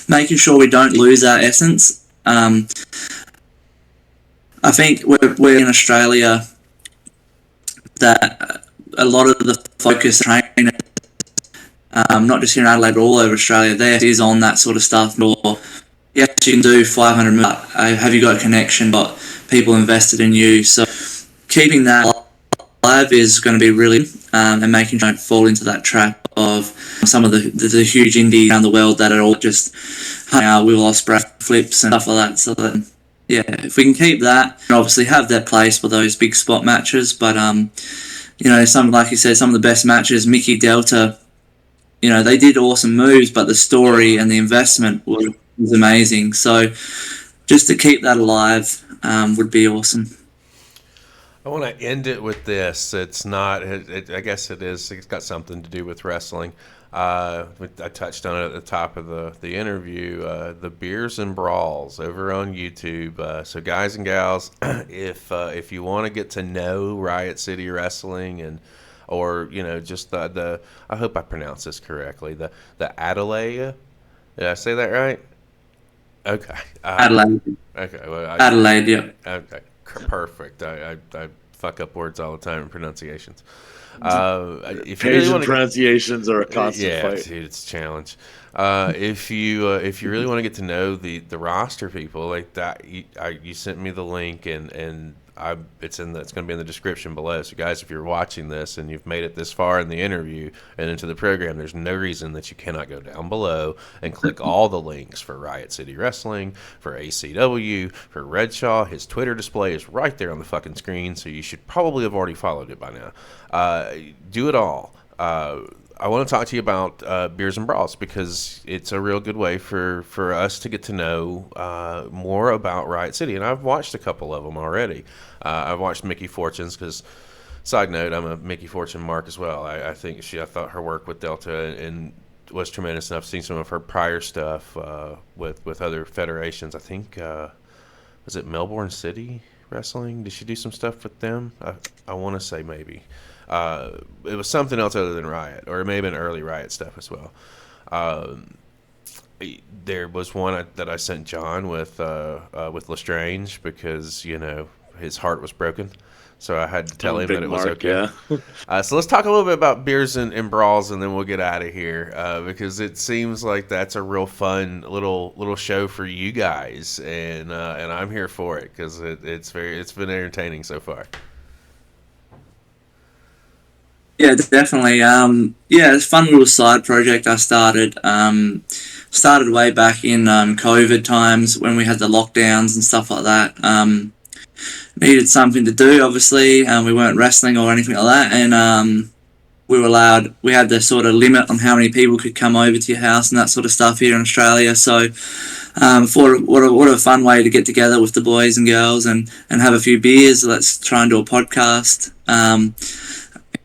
C: making sure we don't lose our essence. I think we're in Australia that a lot of the focus training, not just here in Adelaide, but all over Australia, there is on that sort of stuff. Or yes, you can do 500 moves. Have you got a connection? Got people invested in you? So keeping that alive is going to be really, and making sure you don't fall into that trap of some of the huge indies around the world that are all just Will Ospreay flips and stuff like that. So that, yeah, if we can keep that, and obviously have their place for those big spot matches, but some, like you said, some of the best matches, Mickey Delta, they did awesome moves, but the story and the investment was amazing. So just to keep that alive would be awesome.
A: I want to end it with this. It's not, I guess it is, it's got something to do with wrestling. I touched on it at the top of the interview, the Beers and Brawls over on YouTube. So guys and gals, if you want to get to know Riot City Wrestling or just the I hope I pronounce this correctly, the Adelaide, did I say that right? Okay.
C: Adelaide.
A: Okay. Well,
C: Adelaide, yeah.
A: Okay. Perfect. I fuck up words all the time in pronunciations. If you really want
B: pronunciations are a constant fight.
A: Dude, it's a challenge. If you really want to get to know the roster people like that, you sent me the link and it's going to be in the description below. So guys, if you're watching this and you've made it this far in the interview and into the program, there's no reason that you cannot go down below and click all the links for Riot City Wrestling, for ACW, for Redshaw. His Twitter display is right there on the fucking screen, so you should probably have already followed it by now. Do it all. I want to talk to you about Beers and Brawls because it's a real good way for us to get to know more about Riot City. And I've watched a couple of them already. I've watched Mickey Fortune's because, side note, I'm a Mickey Fortune mark as well. I thought her work with Delta and was tremendous, and I've seen some of her prior stuff with other federations. I think, was it Melbourne City Wrestling? Did she do some stuff with them? I want to say maybe. It was something else other than Riot, or it may have been early Riot stuff as well. There was one that I sent John with Lestrange because his heart was broken, so I had to tell him that it was okay. Yeah. So let's talk a little bit about Beers and Brawls, and then we'll get out of here because it seems like that's a real fun little show for you guys, and I'm here for it because it's been entertaining so far.
C: Yeah, definitely. It's a fun little side project I started. Started way back in COVID times when we had the lockdowns and stuff like that. Needed something to do, obviously. We weren't wrestling or anything like that, and we had the sort of limit on how many people could come over to your house and that sort of stuff here in Australia. So what a fun way to get together with the boys and girls and have a few beers. Let's try and do a podcast.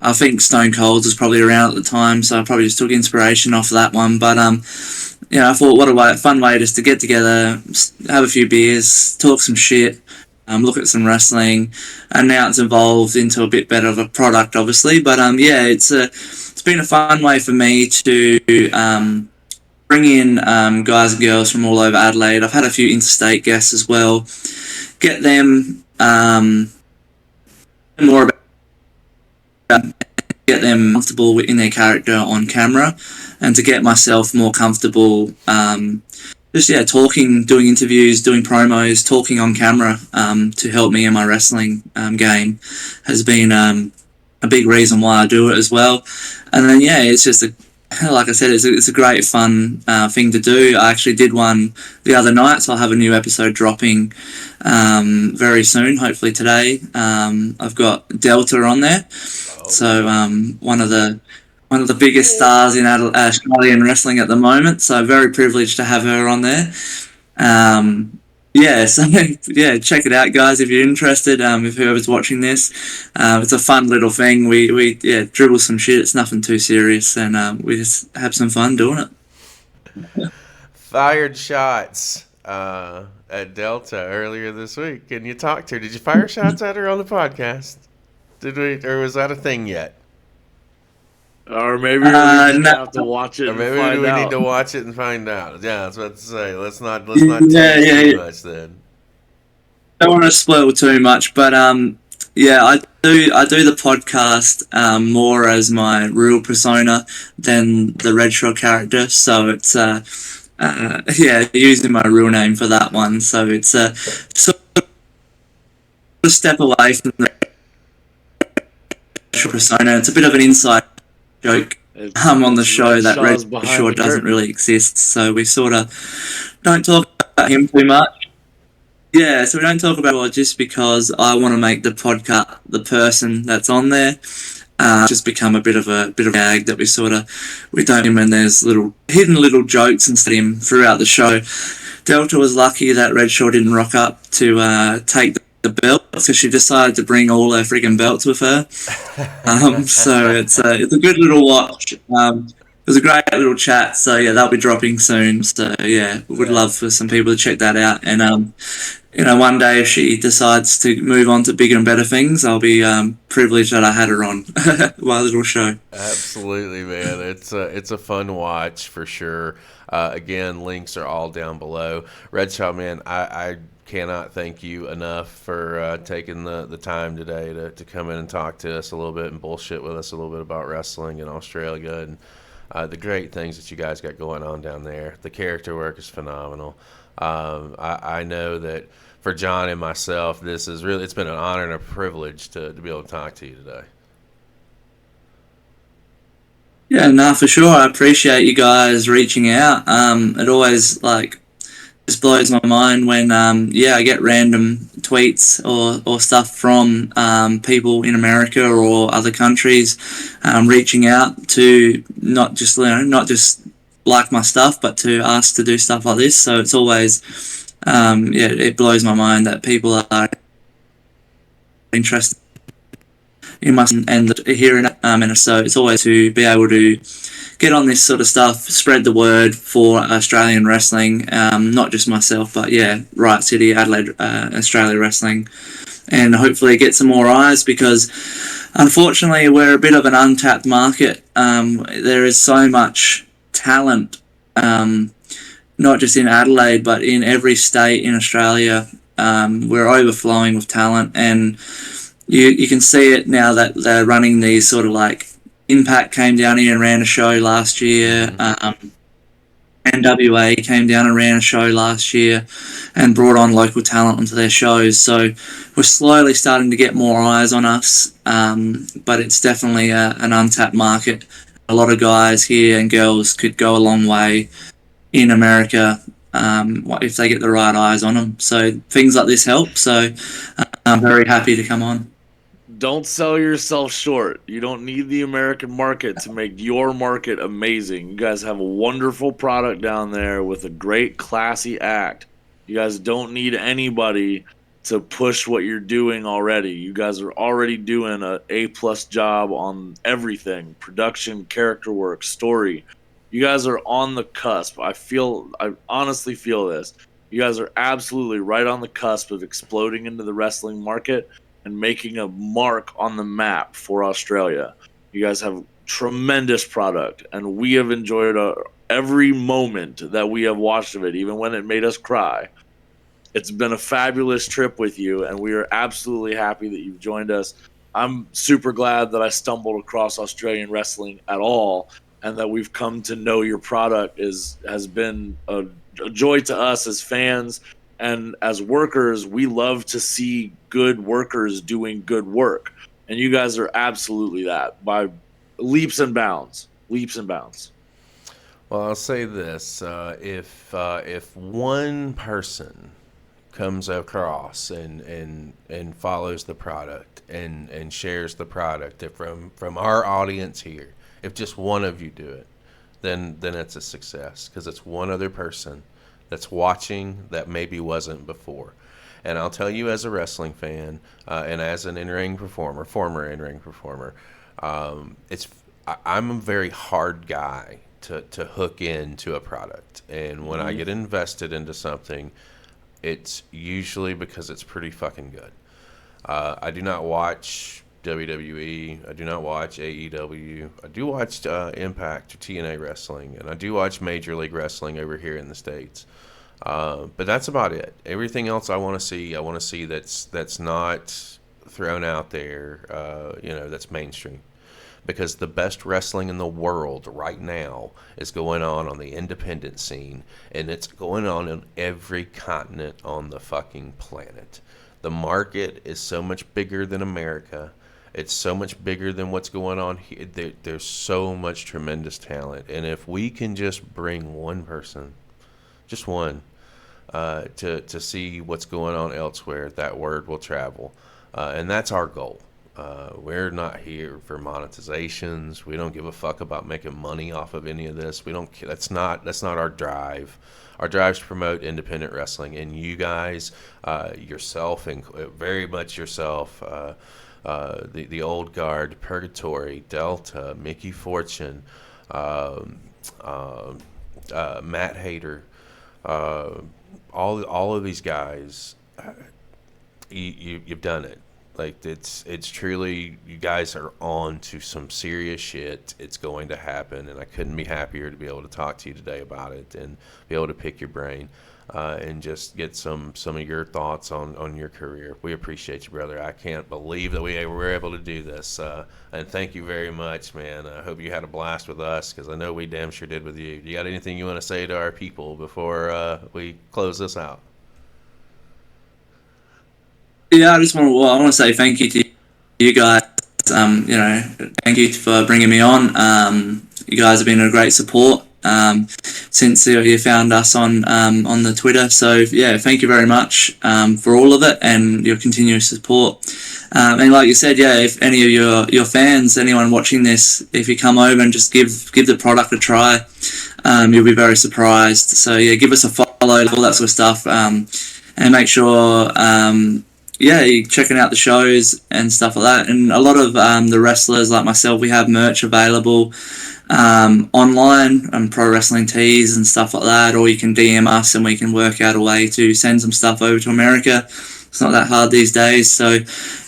C: I think Stone Cold was probably around at the time, so I probably just took inspiration off of that one. But I thought what a fun way just to get together, have a few beers, talk some shit, look at some wrestling, and now it's evolved into a bit better of a product, obviously. But it's been a fun way for me to bring in guys and girls from all over Adelaide. I've had a few interstate guests as well. Get them more about. Get them comfortable in their character on camera, and to get myself more comfortable talking, doing interviews, doing promos, talking on camera to help me in my wrestling game has been a big reason why I do it as well. And then it's just like I said, it's a great fun thing to do. I actually did one the other night, so I'll have a new episode dropping very soon, hopefully today. I've got Delta on there, so one of the biggest stars in Australian wrestling at the moment. So very privileged to have her on there. Check it out, guys, if you're interested. If whoever's watching this, it's a fun little thing. We dribble some shit. It's nothing too serious, and we just have some fun doing it.
A: Fired shots at Delta earlier this week, and you talked to her. Did you fire shots at her on the podcast? Did we, or was that a thing yet?
B: Or maybe we have to watch it.
A: Or maybe
B: and
A: we
B: find
A: need to
B: out.
A: watch it and find out. Yeah, I was about to say. Let's not tease too much then.
C: Don't want to spoil too much, but I do the podcast more as my real persona than the Redshaw character. So it's using my real name for that one. So it's sort of a step away from the Redshaw persona. It's a bit of an inside joke on the show that Redshaw doesn't really exist. So we sort of don't talk about him too much. Yeah, so we don't talk about it just because I want to make the podcast the person that's on there. Just become a bit of a gag that we don't him, and there's hidden little jokes and him throughout the show. Delta was lucky that Redshaw didn't rock up to take the belt, so she decided to bring all her friggin' belts with her. So it's a good little watch. It was a great little chat. So yeah, that'll be dropping soon. So yeah, would love for some people to check that out. And one day if she decides to move on to bigger and better things, I'll be privileged that I had her on my little show.
A: Absolutely, man. It's a fun watch for sure. Again, links are all down below. Redshaw, man, I cannot thank you enough for taking the time today to come in and talk to us a little bit and bullshit with us a little bit about wrestling in Australia and the great things that you guys got going on down there. The character work is phenomenal. I know that for John and myself, it's been an honor and a privilege to be able to talk to you today.
C: Yeah, no, for sure. I appreciate you guys reaching out. It always just blows my mind when I get random tweets or stuff from people in America or other countries reaching out to not just like my stuff, but to ask to do stuff like this. So it's always it blows my mind that people are interested in my and hearing it. And so it's always to be able to get on this sort of stuff, spread the word for Australian wrestling, not just myself, but Riot City, Adelaide, Australia wrestling, and hopefully get some more eyes, because unfortunately we're a bit of an untapped market. There is so much talent, not just in Adelaide, but in every state in Australia. We're overflowing with talent, and you can see it now that they're running these sort of Impact came down here and ran a show last year. NWA came down and ran a show last year and brought on local talent onto their shows. So we're slowly starting to get more eyes on us, but it's definitely an untapped market. A lot of guys here and girls could go a long way in America if they get the right eyes on them. So things like this help. So I'm very happy to come on.
B: Don't sell yourself short. You don't need the American market to make your market amazing. You guys have a wonderful product down there with a great, classy act. You guys don't need anybody to push what you're doing already. You guys are already doing a A+ job on everything: production, character work, story. You guys are on the cusp. I honestly feel this. You guys are absolutely right on the cusp of exploding into the wrestling market and making a mark on the map for Australia. You guys have tremendous product, and we have enjoyed every moment that we have watched of it, even when it made us cry. It's been a fabulous trip with you, and we are absolutely happy that you've joined us. I'm super glad that I stumbled across Australian wrestling at all, and that we've come to know your product has been a joy to us as fans. And as workers, we love to see good workers doing good work. And you guys are absolutely that, by leaps and bounds. Leaps and bounds.
A: Well, I'll say this: if one person comes across and follows the product and shares the product from our audience here, if just one of you do it, then it's a success, because it's one other person that's watching that maybe wasn't before. And I'll tell you, as a wrestling fan and as an in-ring performer, former in-ring performer, I'm a very hard guy to hook into a product. And when I get invested into something, it's usually because it's pretty fucking good. I do not watch WWE. I do not watch AEW. I do watch Impact or TNA Wrestling, and I do watch Major League Wrestling over here in the States. But that's about it. Everything else I want to see that's not thrown out there, that's mainstream. Because the best wrestling in the world right now is going on the independent scene, and it's going on in every continent on the fucking planet. The market is so much bigger than America. It's so much bigger than what's going on here. There's so much tremendous talent, and if we can just bring one person, just one, to see what's going on elsewhere, that word will travel, and that's our goal. We're not here for monetizations. We don't give a fuck about making money off of any of this. We don't. That's not our drive. Our drive is to promote independent wrestling, and you guys, yourself, and very much yourself, the old guard, Purgatory, Delta, Mickey Fortune, Matt Hader, all of these guys, you've done it. Like, it's truly, you guys are on to some serious shit. It's going to happen, and I couldn't be happier to be able to talk to you today about it and be able to pick your brain and just get some of your thoughts on your career. We appreciate you, brother. I can't believe that we were able to do this, and thank you very much, man. I hope you had a blast with us, because I know we damn sure did with you. Do you got anything you want to say to our people before we close this out?
C: Yeah, I want to say thank you to you guys. Thank you for bringing me on. You guys have been a great support since you found us on the Twitter. So yeah, thank you very much for all of it and your continuous support. And like you said, yeah, if any of your fans, anyone watching this, if you come over and just give the product a try, you'll be very surprised. So yeah, give us a follow, all that sort of stuff, and make sure. You're checking out the shows and stuff like that. And a lot of the wrestlers like myself, we have merch available online and Pro Wrestling Tees and stuff like that, or you can DM us and we can work out a way to send some stuff over to America. It's not that hard these days. So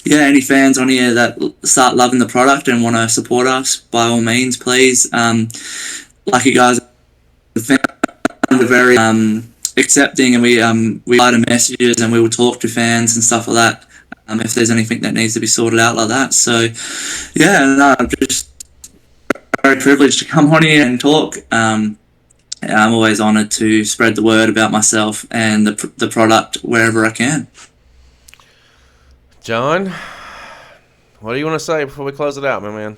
C: yeah, any fans on here that start loving the product and want to support us, by all means, please. Like you guys, we're very accepting, and we write messages and we will talk to fans and stuff like that if there's anything that needs to be sorted out like that. So yeah, no, I'm just very privileged to come on here and talk. I'm always honoured to spread the word about myself and the product wherever I can.
A: John, what do you want to say before we close it out, my man?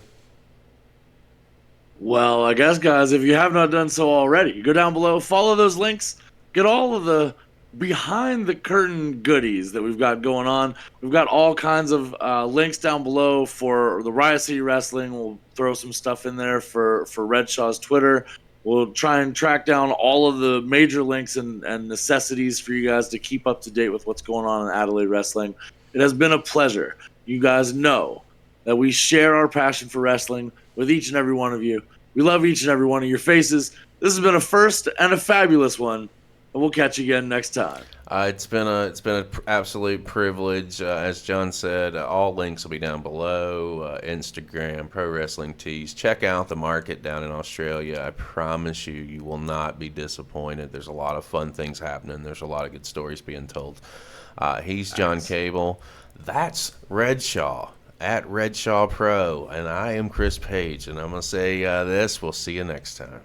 B: Well, I guess, guys, if you have not done so already, go down below, follow those links, get all of the behind the curtain goodies that we've got going on. We've got all kinds of links down below for the Riot City Wrestling. We'll throw some stuff in there for Redshaw's Twitter. We'll try and track down all of the major links and necessities for you guys to keep up to date with what's going on in Adelaide wrestling. It has been a pleasure. You guys know that we share our passion for wrestling with each and every one of you. We love each and every one of your faces. This has been a first and a fabulous one, and we'll catch you again next time.
A: It's been an absolute privilege. As John said, all links will be down below. Instagram, Pro Wrestling Tees. Check out the market down in Australia. I promise you, you will not be disappointed. There's a lot of fun things happening. There's a lot of good stories being told. He's John Cable. That's Redshaw at Redshaw Pro, and I am Chris Page. And I'm gonna say this. We'll see you next time.